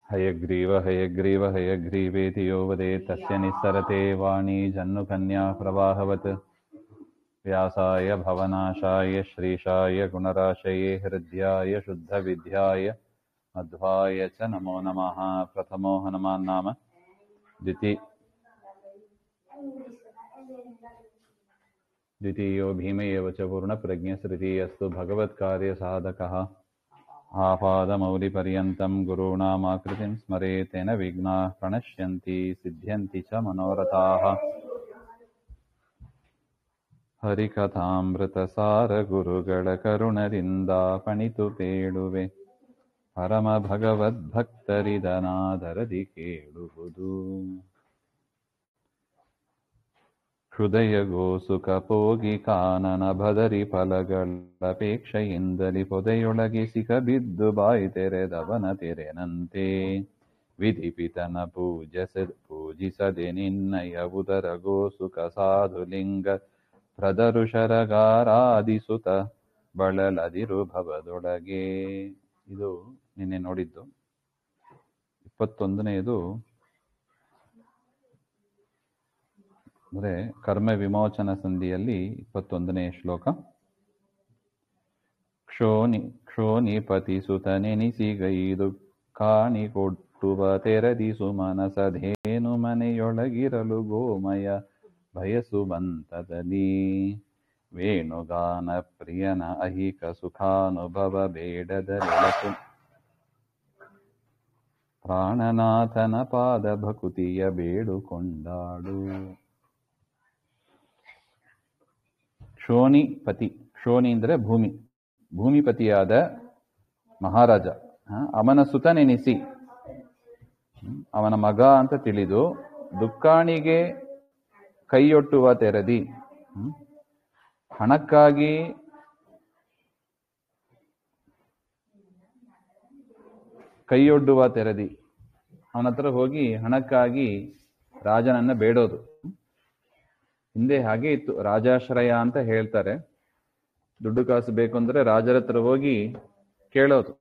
हयग्रीव हयग्रीव हयग्रीवेति यो वदेत् तस्य निस्सरते वाणी जन्नुकन्या प्रवाहवत् व्यासाय भवनाशाय श्रीशाय गुणराशये हृद्याय शुद्धविद्याय मध्वाय च नमो नमः। प्रथमो हनुमान् नाम द्वितीयो भीम एव च पूर्णप्रज्ञस्तृतीयस्तु भगवत्कार्यसाधकः। आपादमौलिपर्यन्तं गुरूणामाकृतिं स्मरेत् तेन विघ्नाः प्रणश्यन्ति सिद्ध्यन्ति च मनोरथाः। ಹರಿಕಥಾಮೃತಸಾರ ಗುರುಗಳ ಕರುಣರಿಂದ ಪಣಿತು ಪೇಳುವೆ ಪರಮ ಭಗವದ್ಭಕ್ತರಿದನಾದರದಿ ಕೇಳುವುದು. ಹೃದಯ ಗೋಸುಕ ಪೋಗಿ ಕಾನನ ಭದರಿ ಫಲಗಳಪೇಕ್ಷೆಯಿಂದಲಿ ಪೊದೆಯೊಳಗೆ ಸಿಕ ಬಿದ್ದು ಬಾಯಿ ತೆರೆದವನ ತೆರೆನಂತೆ ವಿಧಿಪಿತನ ಪೂಜಿಸದೆ ನಿನ್ನಯ ಉದರ ಗೋಸುಕ ಸಾಧುಲಿಂಗ ಪ್ರದರುಷರಗಾರಾದಿಸುತ ಬಳಲದಿರು ಭವದೊಳಗೆ. ಇದು ನಿನ್ನೆ ನೋಡಿದ್ದು 21ನೇದು. ಅಂದರೆ ಕರ್ಮ ವಿಮೋಚನ ಸಂಧಿಯಲ್ಲಿ 21ನೇ ಶ್ಲೋಕ. ಕ್ಷೋಣಿಪತಿ ಸುತ ನೆನಿಸಿಗೈದು ಕಾಣಿ ಕೊಟ್ಟುವ ತೆರದಿಸು ಮನಸಧೇನು ಮನೆಯೊಳಗಿರಲು ಗೋಮಯ ಭಯಸುವಂತದಲ್ಲಿ ವೇಣುಗಾನ ಪ್ರಿಯನ ಅಹಿಕ ಸುಖಾನುಭವ ಬೇಡದಲೆಳಕು ಪ್ರಾಣನಾಥನ ಪಾದ ಭಕುತಿಯ ಬೇಡುಕೊಂಡಾಡು. ಕ್ಷೋಣಿಪತಿ, ಕ್ಷೋಣಿ ಅಂದರೆ ಭೂಮಿ, ಭೂಮಿಪತಿಯಾದ ಮಹಾರಾಜ ಅವನ ಸುತನೆನಿಸಿ ಅವನ ಮಗ ಅಂತ ತಿಳಿದು ದುಃಖಾಣಿಗೆ ಕೈಯೊಟ್ಟುವ ತೆರದಿ, ಹಣಕ್ಕಾಗಿ ಕೈಯೊಡ್ಡುವ ತೆರದಿ, ಅವನ ಹತ್ರ ಹೋಗಿ ಹಣಕ್ಕಾಗಿ ರಾಜನನ್ನ ಬೇಡೋದು. ಹಿಂದೆ ಹಾಗೆ ಇತ್ತು, ರಾಜಾಶ್ರಯ ಅಂತ ಹೇಳ್ತಾರೆ. ದುಡ್ಡು ಕಾಸು ಬೇಕು ಅಂದ್ರೆ ರಾಜರ ಹತ್ರ ಹೋಗಿ ಕೇಳೋದು.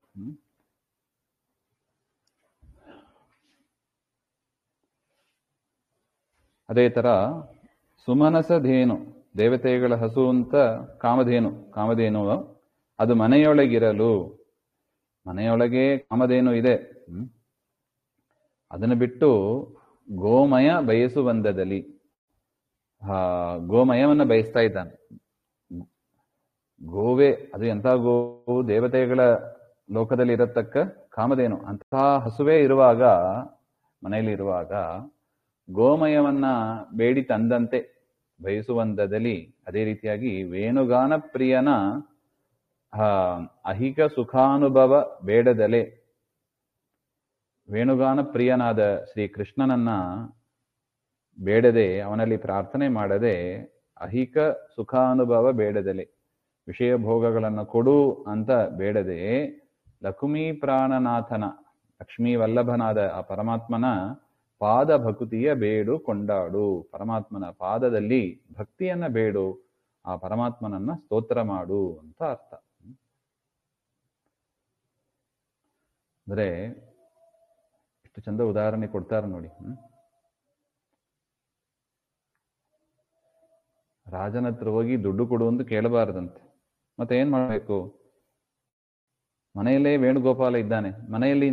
ಅದೇ ತರ ಸುಮನಸಧೇನು, ದೇವತೆಗಳ ಹಸು ಅಂತ ಕಾಮಧೇನು ಅದು ಮನೆಯೊಳಗಿರಲು, ಮನೆಯೊಳಗೆ ಕಾಮಧೇನು ಇದೆ, ಅದನ್ನು ಬಿಟ್ಟು ಗೋಮಯ ಬಯಸುವಂದದಲ್ಲಿ, ಗೋಮಯವನ್ನ ಬಯಸ್ತಾ ಇದ್ದಾನೆ. ಗೋವೇ ಅದು ಎಂಥ ಗೋವು, ದೇವತೆಗಳ ಲೋಕದಲ್ಲಿ ಇರತಕ್ಕ ಕಾಮಧೇನು, ಅಂತಹ ಹಸುವೇ ಇರುವಾಗ, ಮನೆಯಲ್ಲಿ ಇರುವಾಗ ಗೋಮಯವನ್ನ ಬೇಡಿ ತಂದಂತೆ ಬಯಸುವಂದದಲ್ಲಿ. ಅದೇ ರೀತಿಯಾಗಿ ವೇಣುಗಾನ ಪ್ರಿಯನ ಅಹಿಕ ಸುಖಾನುಭವ ಬೇಡದಲೆ, ವೇಣುಗಾನ ಪ್ರಿಯನಾದ ಶ್ರೀ ಕೃಷ್ಣನನ್ನ ಬೇಡದೆ, ಅವನಲ್ಲಿ ಪ್ರಾರ್ಥನೆ ಮಾಡದೆ, ಅಹಿಕ ಸುಖಾನುಭವ ಬೇಡದಲೆ, ವಿಷಯ ಭೋಗಗಳನ್ನು ಕೊಡು ಅಂತ ಬೇಡದೆ, ಲಕ್ಷ್ಮೀ ಪ್ರಾಣನಾಥನ, ಲಕ್ಷ್ಮೀ ವಲ್ಲಭನಾದ ಆ ಪರಮಾತ್ಮನ ಪಾದ ಭಕುತಿಯ ಬೇಡು ಕೊಂಡಾಡು, ಪರಮಾತ್ಮನ ಪಾದದಲ್ಲಿ ಭಕ್ತಿಯನ್ನ ಬೇಡು, ಆ ಪರಮಾತ್ಮನನ್ನ ಸ್ತೋತ್ರ ಮಾಡು ಅಂತ ಅರ್ಥ. ಅಂದ್ರೆ ಎಷ್ಟು ಚಂದ ಉದಾಹರಣೆ ಕೊಡ್ತಾರೆ ನೋಡಿ. ರಾಜನ ಹತ್ರ ಹೋಗಿ ದುಡ್ಡು ಕೊಡು ಅಂತ ಕೇಳಬಾರದಂತೆ. ಮತ್ತೆ ಏನ್ ಮಾಡ್ಬೇಕು? ಮನೆಯಲ್ಲೇ ವೇಣುಗೋಪಾಲ ಇದ್ದಾನೆ, ಮನೆಯಲ್ಲಿ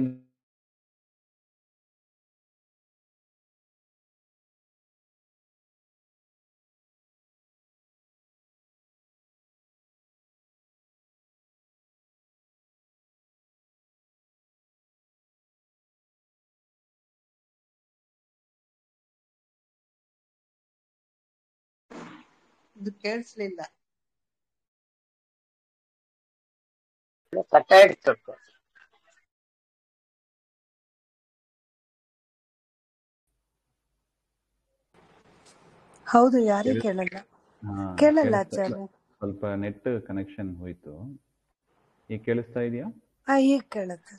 ಇದು ಕೇಳಿಸ್ಲಿಲ್ಲ. ಹೌದು, ಯಾರೇ ಕೇಳಲ್ಲ ಆಚಾರ್ಯ. ಸ್ವಲ್ಪ ನೆಟ್ ಕನೆಕ್ಷನ್ ಹೋಯ್ತು. ಈಗ ಕೇಳಿಸ್ತಾ ಇದೆಯಾ? ಈಗ ಕೇಳುತ್ತೆ.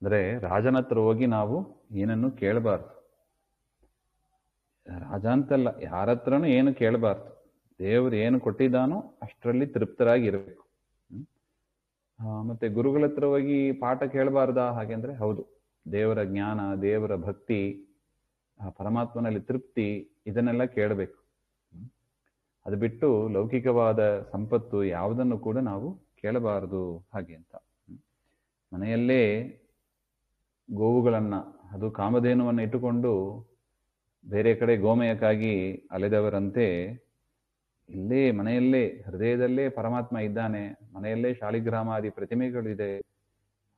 ಅಂದ್ರೆ ರಾಜನ ಹತ್ರ ಹೋಗಿ ನಾವು ಏನನ್ನು ಕೇಳಬಾರ್ದು. ರಾಜ ಅಂತಲ್ಲ, ಯಾರ ಹತ್ರನೂ ಏನು ಕೇಳಬಾರ್ದು. ದೇವ್ರು ಏನು ಕೊಟ್ಟಿದ್ದಾನೋ ಅಷ್ಟರಲ್ಲಿ ತೃಪ್ತರಾಗಿ ಇರಬೇಕು. ಮತ್ತೆ ಗುರುಗಳ ಹತ್ರ ಹೋಗಿ ಪಾಠ ಕೇಳಬಾರ್ದಾ ಹಾಗೆಂದ್ರೆ ಹೌದು. ದೇವರ ಜ್ಞಾನ, ದೇವರ ಭಕ್ತಿ, ಆ ಪರಮಾತ್ಮನಲ್ಲಿ ತೃಪ್ತಿ, ಇದನ್ನೆಲ್ಲ ಕೇಳಬೇಕು. ಅದು ಬಿಟ್ಟು ಲೌಕಿಕವಾದ ಸಂಪತ್ತು ಯಾವುದನ್ನು ಕೂಡ ನಾವು ಕೇಳಬಾರದು ಹಾಗೆ ಅಂತ. ಮನೆಯಲ್ಲೇ ಗೋವುಗಳನ್ನ, ಅದು ಕಾಮಧೇನುವನ್ನು ಇಟ್ಟುಕೊಂಡು ಬೇರೆ ಕಡೆ ಗೋಮಯಕ್ಕಾಗಿ ಅಲೆದವರಂತೆ ಇಲ್ಲೇ ಮನೆಯಲ್ಲೇ ಹೃದಯದಲ್ಲೇ ಪರಮಾತ್ಮ ಇದ್ದಾನೆ, ಮನೆಯಲ್ಲೇ ಶಾಲಿಗ್ರಾಮಾದಿ ಪ್ರತಿಮೆಗಳಿದೆ,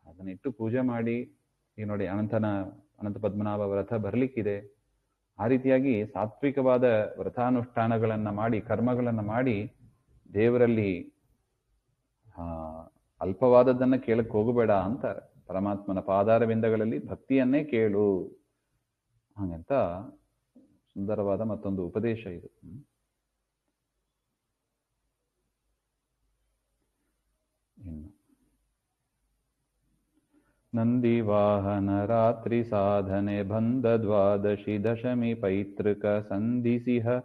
ಅದನ್ನಿಟ್ಟು ಪೂಜೆ ಮಾಡಿ, ಈಗ ನೋಡಿ ಅನಂತ ಪದ್ಮನಾಭ ವ್ರತ ಬರ್ಲಿಕ್ಕಿದೆ. ಆ ರೀತಿಯಾಗಿ ಸಾತ್ವಿಕವಾದ ವ್ರತಾನುಷ್ಠಾನಗಳನ್ನ ಮಾಡಿ, ಕರ್ಮಗಳನ್ನ ಮಾಡಿ ದೇವರಲ್ಲಿ ಅಲ್ಪವಾದದ್ದನ್ನ ಕೇಳಕ್ ಹೋಗಬೇಡ ಅಂತಾರೆ. ಪರಮಾತ್ಮನ ಪಾದಾರವಿಂದಗಳಲ್ಲಿ ಭಕ್ತಿಯನ್ನೇ ಕೇಳು ಹಾಗಂತ ಸುಂದರವಾದ ಮತ್ತೊಂದು ಉಪದೇಶ ಇದು. ಇನ್ನು ನಂದಿ ವಾಹನ ರಾತ್ರಿ ಸಾಧನೆ ಬಂದ ದ್ವಾದಶಿ ದಶಮಿ ಪೈತೃಕ ಸಂಧಿಸಿಹ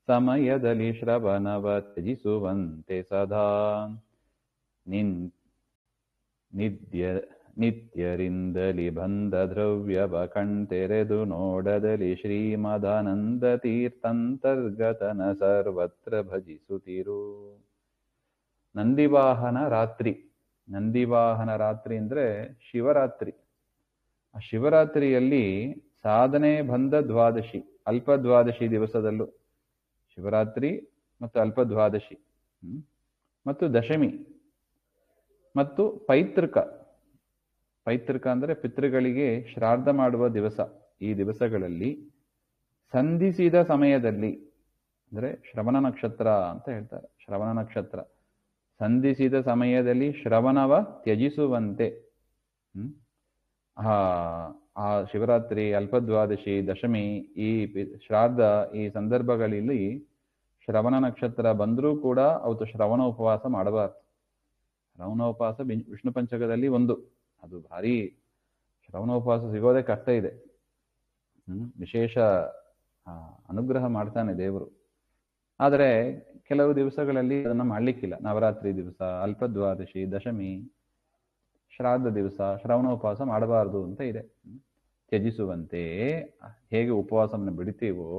ಸಮಯದಲ್ಲಿ ಶ್ರವಣವ ತ್ಯಜಿಸುವಂತೆ ಸದಾ ನಿತ್ಯರಿಂದಲಿ ಬಂದ ದ್ರವ್ಯವ ಕಣ್ತೆರೆದು ನೋಡದಲಿ ಶ್ರೀಮದಾನಂದ ತೀರ್ಥಂತರ್ಗತನ ಸರ್ವತ್ರ ಭಜಿಸುತ್ತಿರು. ನಂದಿವಾಹನ ರಾತ್ರಿ. ನಂದಿವಾಹನ ರಾತ್ರಿ ಅಂದ್ರೆ ಶಿವರಾತ್ರಿ. ಆ ಶಿವರಾತ್ರಿಯಲ್ಲಿ ಸಾಧನೆ ಬಂದ ದ್ವಾದಶಿ, ಅಲ್ಪ ದ್ವಾದಶಿ ದಿವಸದಲ್ಲೂ ಶಿವರಾತ್ರಿ ಮತ್ತು ಅಲ್ಪ ದ್ವಾದಶಿ ಮತ್ತು ದಶಮಿ ಮತ್ತು ಪೈತೃಕ. ಪೈತೃಕ ಅಂದ್ರೆ ಪಿತೃಗಳಿಗೆ ಶ್ರಾದ್ದ ಮಾಡುವ ದಿವಸ. ಈ ದಿವಸಗಳಲ್ಲಿ ಸಂಧಿಸಿದ ಸಮಯದಲ್ಲಿ ಅಂದ್ರೆ ಶ್ರವಣ ನಕ್ಷತ್ರ ಅಂತ ಹೇಳ್ತಾರೆ. ಶ್ರವಣ ನಕ್ಷತ್ರ ಸಂಧಿಸಿದ ಸಮಯದಲ್ಲಿ ಶ್ರವಣವ ತ್ಯಜಿಸುವಂತೆ. ಆ ಶಿವರಾತ್ರಿ, ಅಲ್ಪದ್ವಾದಶಿ, ದಶಮಿ, ಈ ಶ್ರಾದ್ದ, ಈ ಸಂದರ್ಭಗಳಲ್ಲಿ ಶ್ರವಣ ನಕ್ಷತ್ರ ಬಂದರೂ ಕೂಡ ಅವತ್ತು ಶ್ರವಣ ಉಪವಾಸ ಮಾಡಬಾರ್ದು. ಶ್ರವಣ ಉಪವಾಸ ವಿಷ್ಣು ಪಂಚಕದಲ್ಲಿ ಒಂದು, ಅದು ಭಾರಿ ಶ್ರವಣ ಉಪವಾಸ ಸಿಗೋದೇ ಕಷ್ಟ ಇದೆ. ವಿಶೇಷ ಅನುಗ್ರಹ ಮಾಡ್ತಾನೆ ದೇವರು. ಆದರೆ ಕೆಲವು ದಿವಸಗಳಲ್ಲಿ ಅದನ್ನು ಮಾಡ್ಲಿಕ್ಕಿಲ್ಲ. ನವರಾತ್ರಿ ದಿವಸ, ಅಲ್ಪದ್ವಾದಶಿ, ದಶಮಿ, ಶ್ರಾದ್ದ ದಿವಸ ಶ್ರವಣ ಉಪವಾಸ ಮಾಡಬಾರದು ಅಂತ ಇದೆ. ತ್ಯಜಿಸುವಂತೆ, ಹೇಗೆ ಉಪವಾಸವನ್ನು ಬಿಡ್ತೀವೋ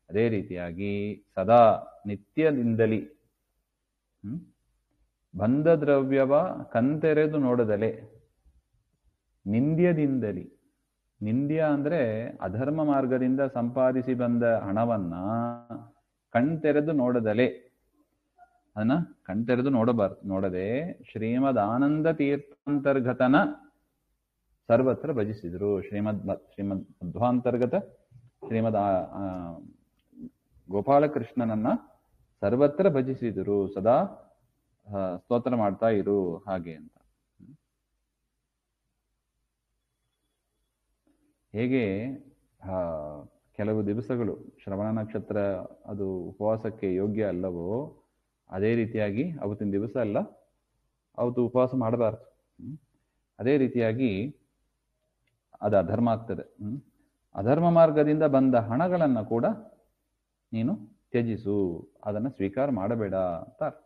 ಅದೇ ರೀತಿಯಾಗಿ ಸದಾ ನಿತ್ಯದಿಂದಲಿ ಬಂದ ದ್ರವ್ಯವ ಕಣ್ತೆರೆದು ನೋಡದಲೆ. ನಿಂದ್ಯದಿಂದಲಿ. ನಿಂದ್ಯ ಅಂದ್ರೆ ಅಧರ್ಮ ಮಾರ್ಗದಿಂದ ಸಂಪಾದಿಸಿ ಬಂದ ಹಣವನ್ನ ಕಣ್ತೆರೆದು ನೋಡದಲೆ, ಅದನ್ನ ಕಣ್ತೆರೆದು ನೋಡದೆ ಶ್ರೀಮದ್ ಆನಂದ ತೀರ್ಥಾಂತರ್ಗತನ ಸರ್ವತ್ರ ಭಜಿಸಿದ್ರು. ಶ್ರೀಮದ್ ಮಧ್ವಾಂತರ್ಗತ ಶ್ರೀಮದ್ ಗೋಪಾಲಕೃಷ್ಣನನ್ನ ಸರ್ವತ್ರ ಭಜಿಸಿದರು. ಸದಾ ಸ್ತೋತ್ರ ಮಾಡ್ತಾ ಇರು ಹಾಗೆ ಅಂತ. ಹೇಗೆ ಕೆಲವು ದಿವಸಗಳು ಶ್ರವಣ ನಕ್ಷತ್ರ ಅದು ಉಪವಾಸಕ್ಕೆ ಯೋಗ್ಯ ಅಲ್ಲವೋ, ಅದೇ ರೀತಿಯಾಗಿ ಅವತ್ತಿನ ದಿವಸ ಅಲ್ಲ, ಅವತ್ತು ಉಪವಾಸ ಮಾಡಬಾರ್ದು. ಅದೇ ರೀತಿಯಾಗಿ ಅದು ಅಧರ್ಮ ಆಗ್ತದೆ. ಅಧರ್ಮ ಮಾರ್ಗದಿಂದ ಬಂದ ಹಣಗಳನ್ನ ಕೂಡ ನೀನು ತ್ಯಜಿಸು, ಅದನ್ನು ಸ್ವೀಕಾರ ಮಾಡಬೇಡ ಅಂತ ಅರ್ಥ.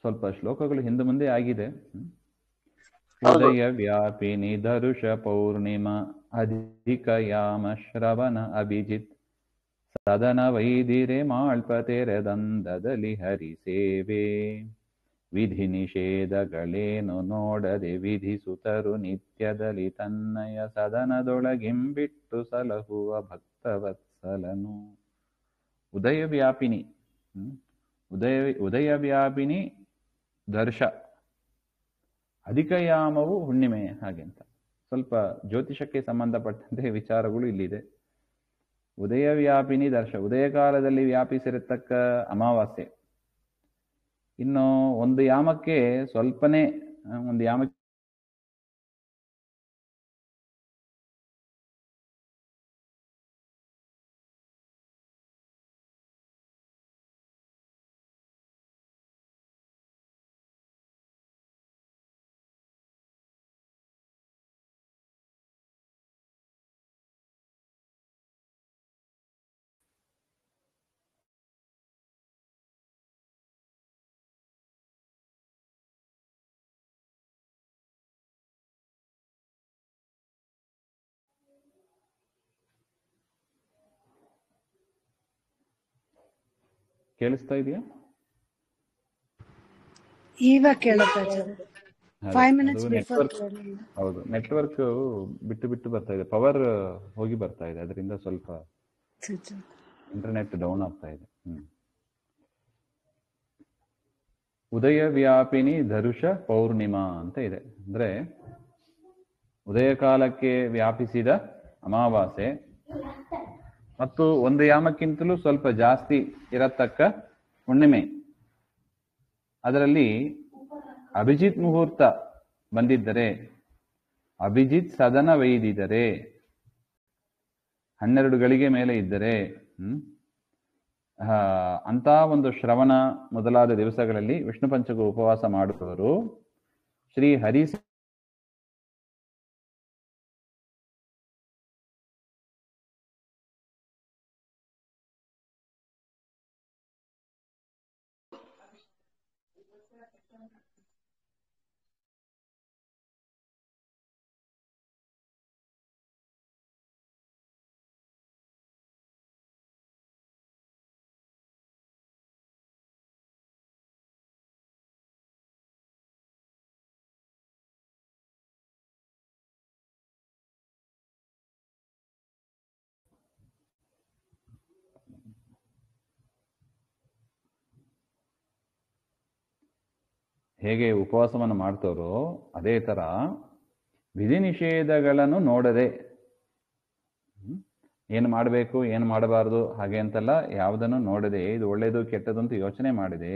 ಸ್ವಲ್ಪ ಶ್ಲೋಕಗಳು ಹಿಂದೆ ಮುಂದೆ ಆಗಿದೆ. ಉದಯ ವ್ಯಾಪಿನಿ ಧರುಷ ಪೌರ್ಣಿಮಾ ಅಧಿಕ ಯಾಮ ಶ್ರವಣ ಅಭಿಜಿತ್ ಸದನ ವೈದಿರೆ ಮಾಳ್ಪತೆರೆದಂದದಲ್ಲಿ ಹರಿ ಸೇವೆ ವಿಧಿ ನಿಷೇಧಗಳೇನು ನೋಡದೆ ವಿಧಿಸುತ್ತರು ನಿತ್ಯದಲ್ಲಿ ತನ್ನಯ ಸದನದೊಳಗಿಂಬಿಟ್ಟು ಸಲಹುವ ಭಕ್ತವತ್ಸಲನು. ಉದಯ ವ್ಯಾಪಿನಿ, ಉದಯ ವ್ಯಾಪಿನಿ ದರ್ಶ, ಅಧಿಕ ಯಾಮವು ಹುಣ್ಣಿಮೆ ಹಾಗೆ ಅಂತ. ಸ್ವಲ್ಪ ಜ್ಯೋತಿಷಕ್ಕೆ ಸಂಬಂಧಪಟ್ಟಂತೆ ವಿಚಾರಗಳು ಇಲ್ಲಿದೆ. ಉದಯ ವ್ಯಾಪಿನಿ ದರ್ಶ, ಉದಯ ಕಾಲದಲ್ಲಿ ವ್ಯಾಪಿಸಿರತಕ್ಕ ಅಮಾವಾಸ್ಯೆ. ಇನ್ನು ಒಂದು ಯಾಮಕ್ಕೆ ಸ್ವಲ್ಪನೇ, ಒಂದು ಯಾಮಕ್ಕೆ ಕೇಳಿಸ್ತಾ ಇದೆಯಾ? ಇವಾಗ ಕೇಳುತ್ತೆ ಆಚಾರ್ಯ. 5 minutes ಅದು ಬಿಫೋರ್ ನೆಟ್ವರ್ಕ್, ಕೇಳಲಿಲ್ಲ. ಹೌದು ನೆಟ್ವರ್ಕ್ ಬಿಟ್ಟು ಬಿಟ್ಟು ಬರ್ತಾ ಇದೆ, ಪವರ್ ಹೋಗಿ ಬರ್ತಾ ಇದೆ, ಅದರಿಂದ ಸ್ವಲ್ಪ ಇಂಟರ್ನೆಟ್ ಡೌನ್ ಆಗ್ತಾ ಇದೆ. ಉದಯ ವ್ಯಾಪಿನಿ ಧರುಷ ಪೌರ್ಣಿಮಾ ಅಂತ ಇದೆ. ಅಂದ್ರೆ ಉದಯ ಕಾಲಕ್ಕೆ ವ್ಯಾಪಿಸಿದ ಅಮಾವಾಸ್ಯೆ ಮತ್ತು ಒಂದು ಯಾಮಕ್ಕಿಂತಲೂ ಸ್ವಲ್ಪ ಜಾಸ್ತಿ ಇರತಕ್ಕ ಹುಣ್ಣಿಮೆ. ಅದರಲ್ಲಿ ಅಭಿಜಿತ್ ಮುಹೂರ್ತ ಬಂದಿದ್ದರೆ, ಅಭಿಜಿತ್ ಸದನವೈದಿದರೆ, 12 ಗಳಿಗೆ ಮೇಲೆ ಇದ್ದರೆ, ಅಂತ ಒಂದು ಶ್ರವಣ ಮೊದಲಾದ ದಿವಸಗಳಲ್ಲಿ ವಿಷ್ಣು ಪಂಚಕ ಉಪವಾಸ ಮಾಡುವವರು ಶ್ರೀ ಹರಿ ಹೇಗೆ ಉಪವಾಸವನ್ನು ಮಾಡ್ತಾರೋ ಅದೇ ತರ ವಿಧಿ ನಿಷೇಧಗಳನ್ನು ನೋಡದೆ, ಏನು ಮಾಡಬೇಕು ಏನು ಮಾಡಬಾರದು ಹಾಗೆ ಅಂತೆಲ್ಲ ಯಾವುದನ್ನು ನೋಡದೆ, ಇದು ಒಳ್ಳೆಯದು ಕೆಟ್ಟದ್ದು ಅಂತ ಯೋಚನೆ ಮಾಡಿದೆ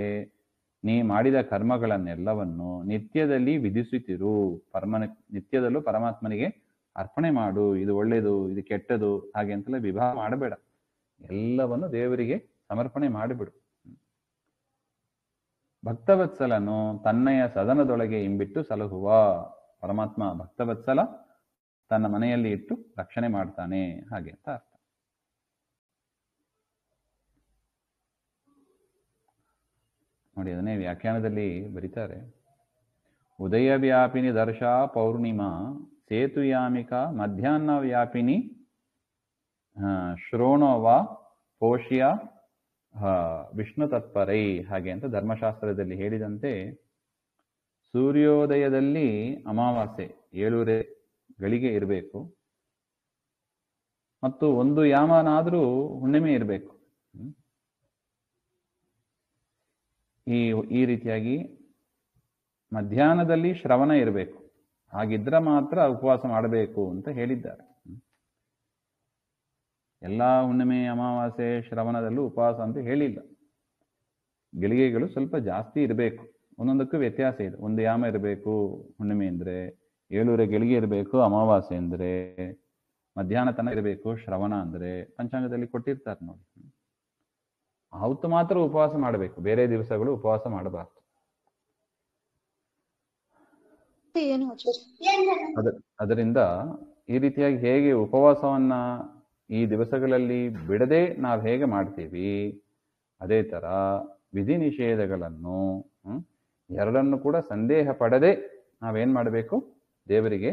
ನೀ ಮಾಡಿದ ಕರ್ಮಗಳನ್ನೆಲ್ಲವನ್ನು ನಿತ್ಯದಲ್ಲಿ ವಿಧಿಸುತ್ತಿರು. ನಿತ್ಯದಲ್ಲೂ ಪರಮಾತ್ಮನಿಗೆ ಅರ್ಪಣೆ ಮಾಡು. ಇದು ಒಳ್ಳೆಯದು ಇದು ಕೆಟ್ಟದು ಹಾಗೆ ಅಂತೆಲ್ಲ ವಿಭಾಗ ಮಾಡಬೇಡ, ಎಲ್ಲವನ್ನು ದೇವರಿಗೆ ಸಮರ್ಪಣೆ ಮಾಡಿಬಿಡು. ಭಕ್ತವತ್ಸಲನು ತನ್ನಯ ಸದನದೊಳಗೆ ಇಂಬಿಟ್ಟು ಸಲಹುವ. ಪರಮಾತ್ಮ ಭಕ್ತವತ್ಸಲ ತನ್ನ ಮನೆಯಲ್ಲಿ ಇಟ್ಟು ರಕ್ಷಣೆ ಮಾಡ್ತಾನೆ ಹಾಗೆ ಅಂತ ಅರ್ಥ. ನೋಡಿ, ಅದನ್ನೇ ವ್ಯಾಖ್ಯಾನದಲ್ಲಿ ಬರೀತಾರೆ. ಉದಯ ವ್ಯಾಪಿನಿ ದರ್ಶ ಪೌರ್ಣಿಮಾ ಸೇತುಯಾಮಿಕ ಮಧ್ಯಾಹ್ನ ವ್ಯಾಪಿನಿ ಶ್ರೋಣೋವ ಪೋಷ್ಯ ವಿಷ್ಣು ತತ್ಪರೈ ಹಾಗೆ ಅಂತ ಧರ್ಮಶಾಸ್ತ್ರದಲ್ಲಿ ಹೇಳಿದಂತೆ, ಸೂರ್ಯೋದಯದಲ್ಲಿ ಅಮಾವಾಸ್ಯೆ 7 ಗಳಿಗೆ ಇರಬೇಕು ಮತ್ತು 1 ಯಾಮನಾದರೂ ಹುಣ್ಣಿಮೆ ಇರಬೇಕು. ಈ ರೀತಿಯಾಗಿ ಮಧ್ಯಾಹ್ನದಲ್ಲಿ ಶ್ರವಣ ಇರಬೇಕು. ಹಾಗಿದ್ರೆ ಮಾತ್ರ ಉಪವಾಸ ಮಾಡಬೇಕು ಅಂತ ಹೇಳಿದ್ದಾರೆ. ಎಲ್ಲ ಹುಣ್ಣಿಮೆ ಅಮಾವಾಸ್ಯೆ ಶ್ರವಣದಲ್ಲೂ ಉಪವಾಸ ಅಂತ ಹೇಳಿಲ್ಲ. ಗಳಿಗೆಗಳು ಸ್ವಲ್ಪ ಜಾಸ್ತಿ ಇರಬೇಕು, ಒಂದೊಂದಕ್ಕೂ ವ್ಯತ್ಯಾಸ ಇದೆ. 1 ಯಾಮ ಇರಬೇಕು ಹುಣ್ಣಿಮೆ ಅಂದರೆ, 7 ಗಳಿಗೆ ಇರಬೇಕು ಅಮಾವಾಸ್ಯೆ ಅಂದರೆ, ಮಧ್ಯಾಹ್ನ ತನಕ ಇರಬೇಕು ಶ್ರವಣ ಅಂದರೆ ಪಂಚಾಂಗದಲ್ಲಿ ಕೊಟ್ಟಿರ್ತಾರೆ ನೋಡಿ. ಅವತ್ತು ಮಾತ್ರ ಉಪವಾಸ ಮಾಡಬೇಕು, ಬೇರೆ ದಿವಸಗಳು ಉಪವಾಸ ಮಾಡಬಾರ್ದು. ಅದರಿಂದ ಈ ರೀತಿಯಾಗಿ ಹೇಗೆ ಉಪವಾಸವನ್ನ ಈ ದಿವಸಗಳಲ್ಲಿ ಬಿಡದೆ ನಾವು ಹೇಗೆ ಮಾಡ್ತೀವಿ, ಅದೇ ತರ ವಿಧಿ ನಿಷೇಧಗಳನ್ನು ಎರಡನ್ನು ಕೂಡ ಸಂದೇಹ ಪಡದೆ ನಾವೇನ್ ಮಾಡಬೇಕು, ದೇವರಿಗೆ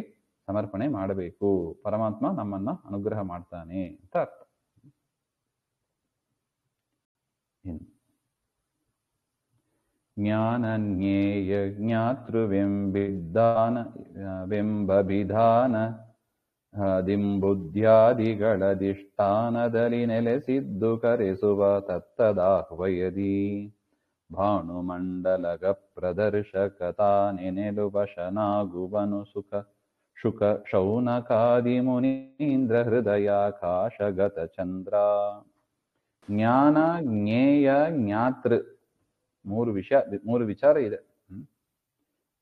ಸಮರ್ಪಣೆ ಮಾಡಬೇಕು. ಪರಮಾತ್ಮ ನಮ್ಮನ್ನ ಅನುಗ್ರಹ ಮಾಡ್ತಾನೆ ಅಂತ ಅರ್ಥ. ಜ್ಞಾನನ್ಯೇಯ ಜ್ಞಾತೃವೆಂಬಿದ್ದಾನ ವೆಂಬಭಿಧಾನ ದಿಂಬುದ್ಯಾದಿಗಳಧಿಷ್ಠಾನದಲ್ಲಿ ನೆಲೆಸಿದ್ದು ಕರೆಸುವ ತತ್ತದಾಹ್ವಯದಿ ಭಾನುಮಂಡಲಗ ಪ್ರದರ್ಶಕತಾನೆ ನೆಲುವಶನಾಗುವನು ಶುಕ ಶೌನಕಾದಿ ಮುನೀಂದ್ರ ಹೃದಯಾಕಾಶಗತ ಚಂದ್ರ. ಜ್ಞಾನ ಜ್ಞೇಯ ಜ್ಞಾತೃ ಮೂರು ವಿಚಾರ ಇದೆ.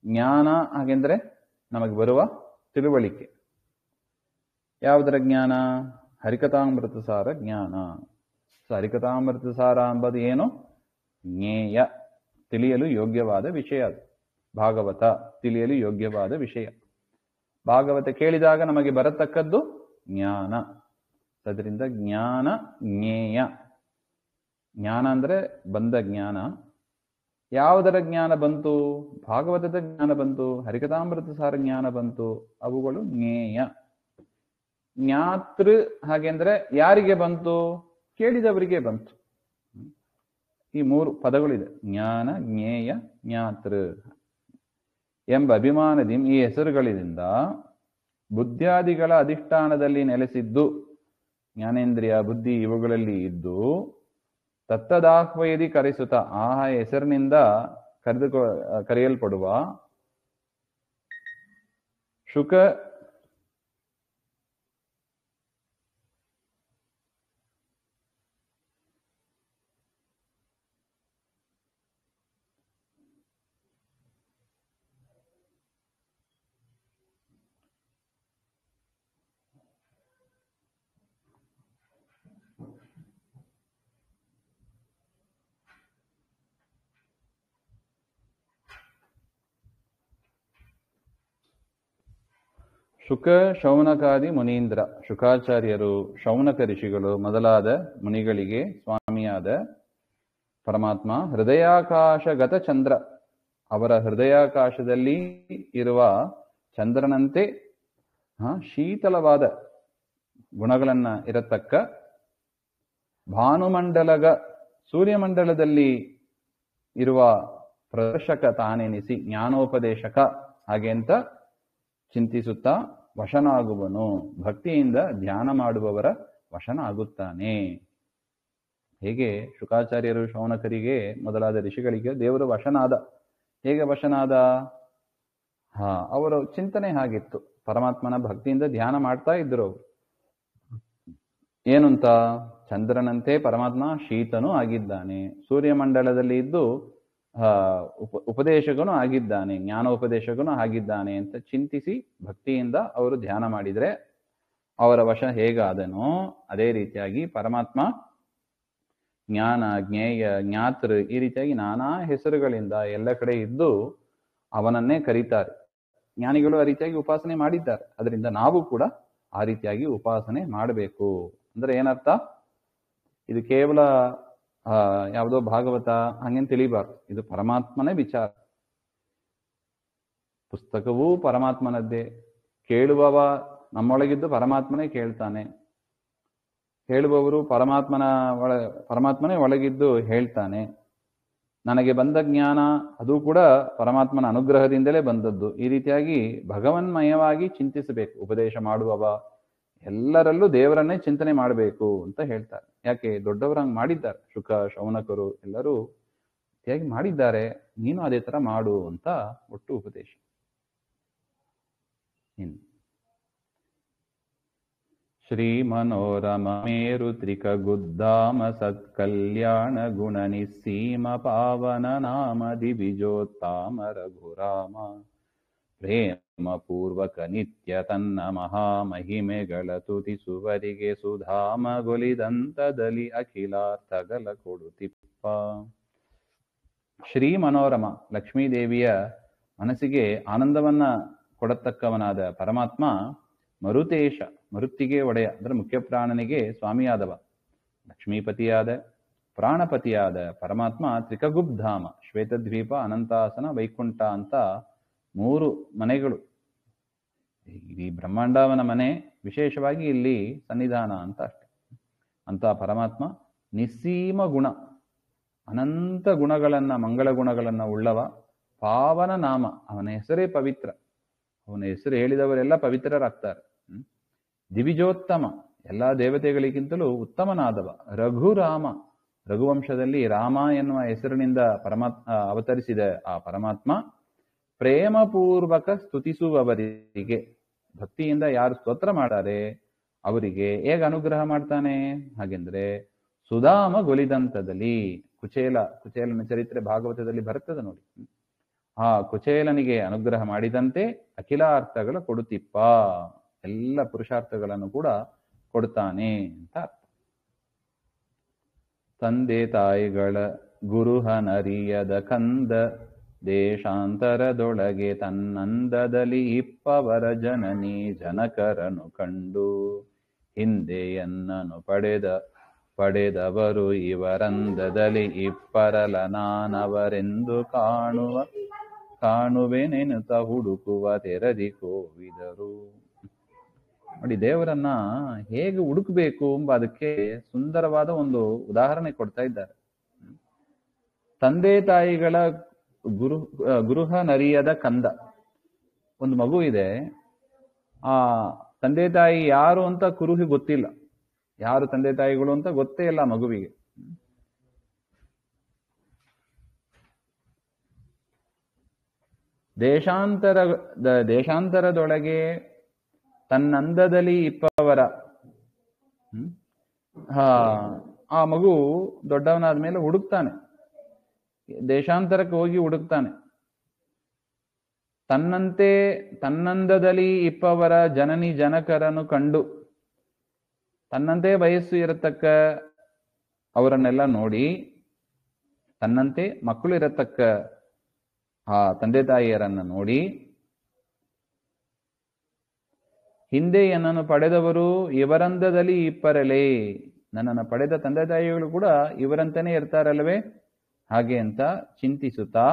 ಜ್ಞಾನ ಹಾಗೆಂದ್ರೆ ನಮಗೆ ಬರುವ ತಿಳುವಳಿಕೆ. ಯಾವುದರ ಜ್ಞಾನ? ಹರಿಕಥಾಮೃತ ಸಾರ ಜ್ಞಾನ. ಹರಿಕಥಾಮೃತ ಸಾರ ಎಂಬುದು ಏನು? ಜ್ಞೇಯ, ತಿಳಿಯಲು ಯೋಗ್ಯವಾದ ವಿಷಯ. ಅದು ಭಾಗವತ ತಿಳಿಯಲು ಯೋಗ್ಯವಾದ ವಿಷಯ. ಭಾಗವತ ಕೇಳಿದಾಗ ನಮಗೆ ಬರತಕ್ಕದ್ದು ಜ್ಞಾನ. ಅದರಿಂದ ಜ್ಞಾನ ಜ್ಞೇಯ. ಜ್ಞಾನ ಅಂದ್ರೆ ಬಂದ ಜ್ಞಾನ. ಯಾವುದರ ಜ್ಞಾನ ಬಂತು? ಭಾಗವತದ ಜ್ಞಾನ ಬಂತು, ಹರಿಕಥಾಮೃತ ಸಾರ ಜ್ಞಾನ ಬಂತು, ಅವುಗಳು ಜ್ಞೇಯ. ಜ್ಞಾತೃ ಹಾಗೆಂದ್ರೆ ಯಾರಿಗೆ ಬಂತು? ಕೇಳಿದವರಿಗೆ ಬಂತು. ಈ 3 ಪದಗಳಿದೆ. ಜ್ಞಾನ, ಜ್ಞೇಯ, ಜ್ಞಾತೃ ಎಂಬ ಅಭಿಮಾನದಿ ಈ ಹೆಸರುಗಳಿಂದ ಬುದ್ಧ್ಯಾದಿಗಳ ಅಧಿಷ್ಠಾನದಲ್ಲಿ ನೆಲೆಸಿದ್ದು, ಜ್ಞಾನೇಂದ್ರಿಯ ಬುದ್ಧಿ ಇವುಗಳಲ್ಲಿ ಇದ್ದು ತತ್ತದಾಹ್ವಯದಿ ಕರೆಸುತ್ತ ಆ ಹೆಸರಿನಿಂದ ಕರೆಯಲ್ಪಡುವ ಶುಕ ಶುಕ ಶೌನಕಾದಿ ಮುನೀಂದ್ರ, ಶುಕಾಚಾರ್ಯರು, ಶೌನಕ ಋಷಿಗಳು ಮೊದಲಾದ ಮುನಿಗಳಿಗೆ ಸ್ವಾಮಿಯಾದ ಪರಮಾತ್ಮ ಹೃದಯಾಕಾಶಗತ ಚಂದ್ರ, ಅವರ ಹೃದಯಾಕಾಶದಲ್ಲಿ ಇರುವ ಚಂದ್ರನಂತೆ ಶೀತಲವಾದ ಗುಣಗಳನ್ನ ಇರತಕ್ಕ ಭಾನುಮಂಡಲಗ, ಸೂರ್ಯಮಂಡಲದಲ್ಲಿ ಇರುವ ಪ್ರದರ್ಶಕ ತಾನೆನಿಸಿ ಜ್ಞಾನೋಪದೇಶಕ ಹಾಗೆ ಅಂತ ಚಿಂತಿಸುತ್ತಾ ವಶನಾಗುವನು. ಭಕ್ತಿಯಿಂದ ಧ್ಯಾನ ಮಾಡುವವರ ವಶನ ಆಗುತ್ತಾನೆ. ಹೇಗೆ ಶುಕಾಚಾರ್ಯರು ಶೌನಕರಿಗೆ ಮೊದಲಾದ ಋಷಿಗಳಿಗೆ ದೇವರು ವಶನಾದ. ಹೇಗೆ ವಶನಾದ? ಅವರ ಚಿಂತನೆ ಹಾಗಿತ್ತು. ಪರಮಾತ್ಮನ ಭಕ್ತಿಯಿಂದ ಧ್ಯಾನ ಮಾಡ್ತಾ ಇದ್ರು. ಏನು ಅಂತ? ಚಂದ್ರನಂತೆ ಪರಮಾತ್ಮ ಶೀತನೂ ಆಗಿದ್ದಾನೆ, ಸೂರ್ಯಮಂಡಲದಲ್ಲಿ ಇದ್ದು ಉಪದೇಶಕನು ಆಗಿದ್ದಾನೆ, ಜ್ಞಾನೋಪದೇಶಕನು ಆಗಿದ್ದಾನೆ ಅಂತ ಚಿಂತಿಸಿ ಭಕ್ತಿಯಿಂದ ಅವರು ಧ್ಯಾನ ಮಾಡಿದರೆ ಅವರ ವಶ ಹೇಗಾದನೋ ಅದೇ ರೀತಿಯಾಗಿ ಪರಮಾತ್ಮ ಜ್ಞಾನ, ಜ್ಞೇಯ, ಜ್ಞಾತೃ ಈ ರೀತಿಯಾಗಿ ನಾನಾ ಹೆಸರುಗಳಿಂದ ಎಲ್ಲ ಕಡೆ ಇದ್ದು ಅವನನ್ನೇ ಕರೀತಾರೆ. ಜ್ಞಾನಿಗಳು ಆ ರೀತಿಯಾಗಿ ಉಪಾಸನೆ ಮಾಡಿದ್ದಾರೆ. ಅದರಿಂದ ನಾವು ಕೂಡ ಆ ರೀತಿಯಾಗಿ ಉಪಾಸನೆ ಮಾಡಬೇಕು. ಅಂದ್ರೆ ಏನರ್ಥ? ಇದು ಕೇವಲ ಯಾವುದೋ ಭಾಗವತ ಹಂಗೇನು ತಿಳಿಬಾರ್ದು. ಇದು ಪರಮಾತ್ಮನೇ ವಿಚಾರ. ಪುಸ್ತಕವೂ ಪರಮಾತ್ಮನದ್ದೇ. ಕೇಳುವವ ನಮ್ಮೊಳಗಿದ್ದು ಪರಮಾತ್ಮನೇ ಕೇಳ್ತಾನೆ. ಹೇಳುವವರು ಪರಮಾತ್ಮನೇ ಒಳಗಿದ್ದು ಹೇಳ್ತಾನೆ. ನನಗೆ ಬಂದ ಜ್ಞಾನ ಅದು ಕೂಡ ಪರಮಾತ್ಮನ ಅನುಗ್ರಹದಿಂದಲೇ ಬಂದದ್ದು. ಈ ರೀತಿಯಾಗಿ ಭಗವನ್ಮಯವಾಗಿ ಚಿಂತಿಸಬೇಕು. ಉಪದೇಶ ಮಾಡುವವ ಎಲ್ಲರಲ್ಲೂ ದೇವರನ್ನೇ ಚಿಂತನೆ ಮಾಡಬೇಕು ಅಂತ ಹೇಳ್ತಾರೆ. ಯಾಕೆ? ದೊಡ್ಡವರು ಹಂಗೆ ಮಾಡಿದ್ದಾರೆ. ಶುಕ, ಶೌನಕರು ಎಲ್ಲರೂ ರೀತಿಯಾಗಿ ಮಾಡಿದ್ದಾರೆ. ನೀನು ಅದೇ ತರ ಮಾಡು ಅಂತ ಒಟ್ಟು ಉಪದೇಶ. ಶ್ರೀ ಮನೋರಮ ಮೇರು ತ್ರಿಕ ಗುದ್ದಾಮ ಸತ್ಕಲ್ಯಾಣ ಗುಣ ನಿಸ್ಸೀಮ ಪಾವನ ನಾಮ ದಿವಿಜೋತ್ತಾಮ ರಘುರಾಮ ಪ್ರೇಮ ಪೂರ್ವಕ ನಿತ್ಯ ತನ್ನ ಮಹಾಮಹಿಮೆಗಳ ತುತಿಸುವರಿಗೆ ಸುಧಾಮಗೊಲಿದಂತದಲ್ಲಿ ಅಖಿಲಾರ್ಥಗಲ ಕೊಡುತ್ತಿಪ್ಪ. ಶ್ರೀ ಮನೋರಮ, ಲಕ್ಷ್ಮೀದೇವಿಯ ಮನಸ್ಸಿಗೆ ಆನಂದವನ್ನ ಕೊಡತಕ್ಕವನಾದ ಪರಮಾತ್ಮ ಮರುತೇಶ, ಮರುತ್ತಿಗೆ ಒಡೆಯ ಅಂದ್ರೆ ಮುಖ್ಯ ಪ್ರಾಣನಿಗೆ ಸ್ವಾಮಿಯಾದವ, ಲಕ್ಷ್ಮೀಪತಿಯಾದ ಪ್ರಾಣಪತಿಯಾದ ಪರಮಾತ್ಮ ತ್ರಿಕಗುಬ್ಧಾಮ, ಶ್ವೇತದ್ವೀಪ, ಅನಂತಾಸನ, ವೈಕುಂಠ ಅಂತ 3 ಮನೆಗಳು. ಈ ಬ್ರಹ್ಮಾಂಡವನ ಮನೆ ವಿಶೇಷವಾಗಿ ಇಲ್ಲಿ ಸನ್ನಿಧಾನ ಅಂತ ಅಷ್ಟೆ. ಅಂತ ಪರಮಾತ್ಮ ನಿಸ್ಸೀಮ ಗುಣ, ಅನಂತ ಗುಣಗಳನ್ನ, ಮಂಗಳ ಗುಣಗಳನ್ನ ಉಳ್ಳವ, ಪಾವನ ನಾಮ, ಅವನ ಹೆಸರೇ ಪವಿತ್ರ. ಅವನ ಹೆಸರು ಹೇಳಿದವರೆಲ್ಲ ಪವಿತ್ರರಾಗ್ತಾರೆ. ದಿವಿಜೋತ್ತಮ, ಎಲ್ಲಾ ದೇವತೆಗಳಿಗಿಂತಲೂ ಉತ್ತಮನಾದವ. ರಘುರಾಮ, ರಘುವಂಶದಲ್ಲಿ ರಾಮ ಎನ್ನುವ ಹೆಸರಿನಿಂದ ಅವತರಿಸಿದ ಆ ಪರಮಾತ್ಮ ಪ್ರೇಮಪೂರ್ವಕ ಸ್ತುತಿಸುವವರಿಗೆ, ಭಕ್ತಿಯಿಂದ ಯಾರು ಸ್ತೋತ್ರ ಮಾಡ್ತಾರೆ ಅವರಿಗೆ ಹೇಗೆ ಅನುಗ್ರಹ ಮಾಡ್ತಾನೆ ಹಾಗೆಂದ್ರೆ ಸುಧಾಮ ಗೊಲಿದಂತದಲ್ಲಿ. ಕುಚೇಲನ ಚರಿತ್ರೆ ಭಾಗವತದಲ್ಲಿ ಬರ್ತದೆ ನೋಡಿ. ಆ ಕುಚೇಲನಿಗೆ ಅನುಗ್ರಹ ಮಾಡಿದಂತೆ ಅಖಿಲಾರ್ಥಗಳ ಕೊಡುತ್ತಿಪ್ಪ, ಎಲ್ಲ ಪುರುಷಾರ್ಥಗಳನ್ನು ಕೂಡ ಕೊಡ್ತಾನೆ ಅಂತ ಅರ್ಥ. ತಂದೆ ತಾಯಿಗಳ ಗುರುಹನರಿಯದ ಕಂದ ದೇಶಾಂತರದೊಳಗೆ ತನ್ನಂದದಲ್ಲಿ ಇಪ್ಪವರ ಜನನಿ ಜನಕರನು ಕಂಡು ಹಿಂದೆಯನ್ನನು ಪಡೆದವರು ಇವರಂದದಲ್ಲಿ ಇಪ್ಪರಲ ನಾನವರೆಂದು ಕಾಣುವೆನೆನುತ ಹುಡುಕುವ ತೆರದಿ ಕೋವಿದರು. ನೋಡಿ, ದೇವರನ್ನ ಹೇಗೆ ಹುಡುಕಬೇಕು ಎಂಬ ಅದಕ್ಕೆ ಸುಂದರವಾದ ಒಂದು ಉದಾಹರಣೆ ಕೊಡ್ತಾ ಇದ್ದಾರೆ. ತಂದೆ ತಾಯಿಗಳ ಗೃಹ ನರಿಯದ ಕಂದ. ಒಂದು ಮಗು ಇದೆ, ಆ ತಂದೆ ತಾಯಿ ಯಾರು ಅಂತ ಕುರುಹಿ ಗೊತ್ತಿಲ್ಲ, ಯಾರು ತಂದೆ ತಾಯಿಗಳು ಅಂತ ಗೊತ್ತೇ ಇಲ್ಲ ಮಗುವಿಗೆ. ದೇಶಾಂತರದೊಳಗೆ ತನ್ನಂದದಲ್ಲಿ ಇಪ್ಪವರ. ಆ ಮಗು ದೊಡ್ಡವನಾದ ಮೇಲೆ ಹುಡುಕ್ತಾನೆ, ದೇಶಾಂತರಕ್ಕೆ ಹೋಗಿ ಹುಡುಕ್ತಾನೆ. ತನ್ನಂದದಲ್ಲಿ ಇಪ್ಪವರ ಜನನಿ ಜನಕರನ್ನು ಕಂಡು, ತನ್ನಂತೆ ವಯಸ್ಸು ಇರತಕ್ಕ ಅವರನ್ನೆಲ್ಲ ನೋಡಿ, ತನ್ನಂತೆ ಮಕ್ಕಳು ಇರತಕ್ಕ ಆ ತಂದೆ ತಾಯಿಯರನ್ನ ನೋಡಿ, ಹಿಂದೆ ನನ್ನನ್ನು ಪಡೆದವರು ಇವರಂದದಲ್ಲಿ ಇಪ್ಪರಲೇ, ನನ್ನನ್ನು ಪಡೆದ ತಂದೆ ತಾಯಿಗಳು ಕೂಡ ಇವರಂತಾನೆ ಇರ್ತಾರಲ್ವೇ ಹಾಗೆ ಅಂತ ಚಿಂತಿಸುತ್ತಾ,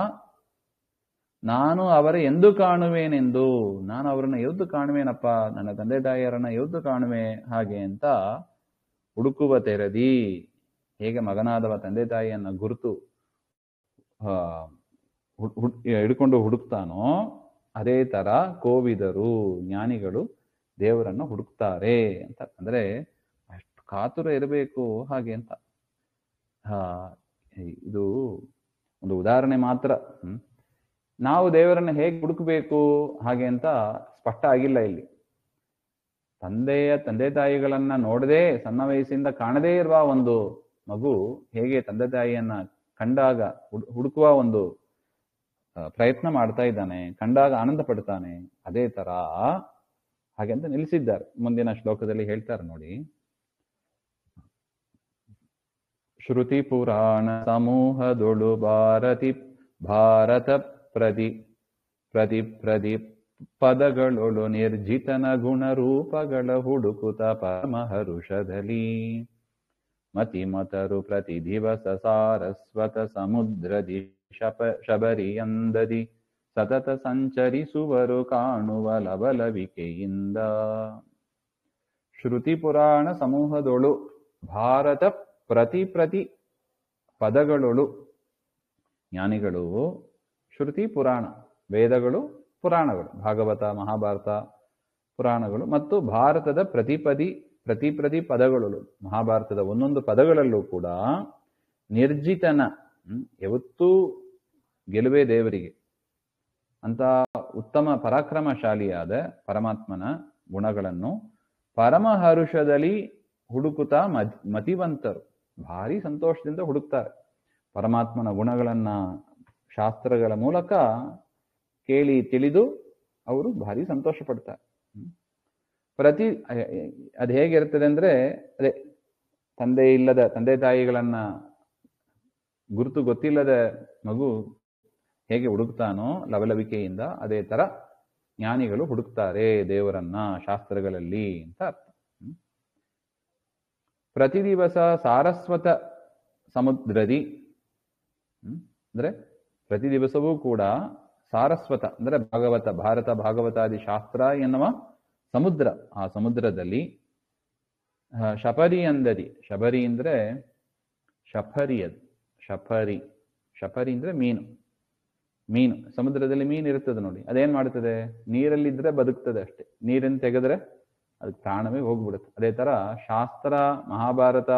ನಾನು ಅವರ ಎಂದು ಕಾಣುವೇನೆಂದು, ನಾನು ಅವರನ್ನ ಎದ್ದು ಕಾಣುವೇನಪ್ಪ, ನನ್ನ ತಂದೆ ತಾಯಿಯರನ್ನ ಎದ್ದು ಕಾಣುವೆ ಹಾಗೆ ಅಂತ ಹುಡುಕುವ ತೆರದಿ. ಹೇಗೆ ಮಗನಾದವ ತಂದೆ ತಾಯಿಯನ್ನ ಗುರುತು ಹಿಡ್ಕೊಂಡು ಹುಡುಕ್ತಾನೋ, ಅದೇ ತರ ಕೋವಿದರು ಜ್ಞಾನಿಗಳು ದೇವರನ್ನ ಹುಡುಕ್ತಾರೆ ಅಂತ. ಅಂದ್ರೆ ಅಷ್ಟು ಕಾತುರ ಇರಬೇಕು ಹಾಗೆ ಅಂತ. ಇದು ಒಂದು ಉದಾಹರಣೆ ಮಾತ್ರ. ನಾವು ದೇವರನ್ನ ಹೇಗೆ ಹುಡುಕಬೇಕು ಹಾಗೆ ಅಂತ ಸ್ಪಷ್ಟ ಆಗಿಲ್ಲ ಇಲ್ಲಿ. ತಂದೆ ತಾಯಿಗಳನ್ನ ನೋಡದೆ, ಸಣ್ಣ ವಯಸ್ಸಿಂದ ಕಾಣದೇ ಇರುವ ಒಂದು ಮಗು ಹೇಗೆ ತಂದೆ ತಾಯಿಯನ್ನ ಕಂಡಾಗ ಹುಡುಕುವ ಒಂದು ಪ್ರಯತ್ನ ಮಾಡ್ತಾ ಇದ್ದಾನೆ, ಕಂಡಾಗ ಆನಂದ ಪಡ್ತಾನೆ, ಅದೇ ತರ ಹಾಗೆ ಅಂತ ನಿಲ್ಲಿಸಿದ್ದಾರೆ. ಮುಂದಿನ ಶ್ಲೋಕದಲ್ಲಿ ಹೇಳ್ತಾರೆ ನೋಡಿ. ಶ್ರುತಿ ಪುರಾಣ ಸಮೂಹದೊಳು ಭಾರತ ಪ್ರತಿ ಪದಗಳೊಳು ನಿರ್ಜಿತನ ಗುಣರೂಪಗಳ ಹುಡುಕುತ ಪರಮಹರುಷದಲ್ಲಿ ಮತಿಮತರು ಪ್ರತಿ ದಿವಸ ಸಾರಸ್ವತ ಸಮುದ್ರದಿ ಶಬರಿಯಂದದಿ ಸತತ ಸಂಚರಿಸುವರು ಕಾಣುವ ಲವಲವಿಕೆಯಿಂದ. ಶ್ರುತಿ ಪುರಾಣ ಸಮೂಹದೊಳು ಭಾರತ ಪ್ರತಿ ಪದಗಳೊಳು, ಜ್ಞಾನಿಗಳು ಶ್ರುತಿ ಪುರಾಣ, ವೇದಗಳು ಪುರಾಣಗಳು, ಭಾಗವತ ಮಹಾಭಾರತ ಪುರಾಣಗಳು ಮತ್ತು ಭಾರತದ ಪ್ರತಿ ಪದಗಳಲ್ಲೂ, ಮಹಾಭಾರತದ ಒಂದೊಂದು ಪದಗಳಲ್ಲೂ ಕೂಡ ನಿರ್ಜಿತನ, ಯಾವತ್ತೂ ಗೆಲುವೇ ದೇವರಿಗೆ ಅಂತ ಉತ್ತಮ ಪರಾಕ್ರಮಶಾಲಿಯಾದ ಪರಮಾತ್ಮನ ಗುಣಗಳನ್ನು ಪರಮಹರುಷದಲ್ಲಿ ಹುಡುಕುತ್ತಾ ಮತಿವಂತರು ಭಾರಿ ಸಂತೋಷದಿಂದ ಹುಡುಕ್ತಾರೆ. ಪರಮಾತ್ಮನ ಗುಣಗಳನ್ನ ಶಾಸ್ತ್ರಗಳ ಮೂಲಕ ಕೇಳಿ ತಿಳಿದು ಅವರು ಭಾರಿ ಸಂತೋಷ ಪಡ್ತಾರೆ. ಅದು ಹೇಗಿರ್ತದೆ ಅಂದ್ರೆ, ಅದೇ ತಂದೆ ತಾಯಿಗಳನ್ನ ಗುರುತು ಗೊತ್ತಿಲ್ಲದ ಮಗು ಹೇಗೆ ಹುಡುಕ್ತಾನೋ ಲವಲವಿಕೆಯಿಂದ, ಅದೇ ತರ ಜ್ಞಾನಿಗಳು ಹುಡುಕ್ತಾರೆ ದೇವರನ್ನ ಶಾಸ್ತ್ರಗಳಲ್ಲಿ ಅಂತ ಅರ್ಥ. ಪ್ರತಿ ದಿವಸ ಸಾರಸ್ವತ ಸಮುದ್ರದಿ, ಅಂದ್ರೆ ಪ್ರತಿ ದಿವಸವೂ ಕೂಡ ಸಾರಸ್ವತ ಅಂದ್ರೆ ಭಾರತ ಭಾಗವತಾದಿ ಶಾಸ್ತ್ರ ಎನ್ನುವ ಸಮುದ್ರ, ಆ ಸಮುದ್ರದಲ್ಲಿ ಶಪರಿ ಅಂದದಿ, ಶಬರಿ ಅಂದ್ರೆ ಶಫರಿ ಅಂದ್ರೆ ಮೀನು ಸಮುದ್ರದಲ್ಲಿ ಮೀನು ಇರ್ತದೆ ನೋಡಿ, ಅದೇನ್ ಮಾಡ್ತದೆ, ನೀರಲ್ಲಿದ್ರೆ ಬದುಕ್ತದೆ ಅಷ್ಟೇ, ನೀರನ್ನು ತೆಗೆದ್ರೆ ಅದಕ್ಕೆ ಪ್ರಾಣವೇ ಹೋಗ್ಬಿಡುತ್ತೆ. ಅದೇ ತರ ಶಾಸ್ತ್ರ, ಮಹಾಭಾರತ,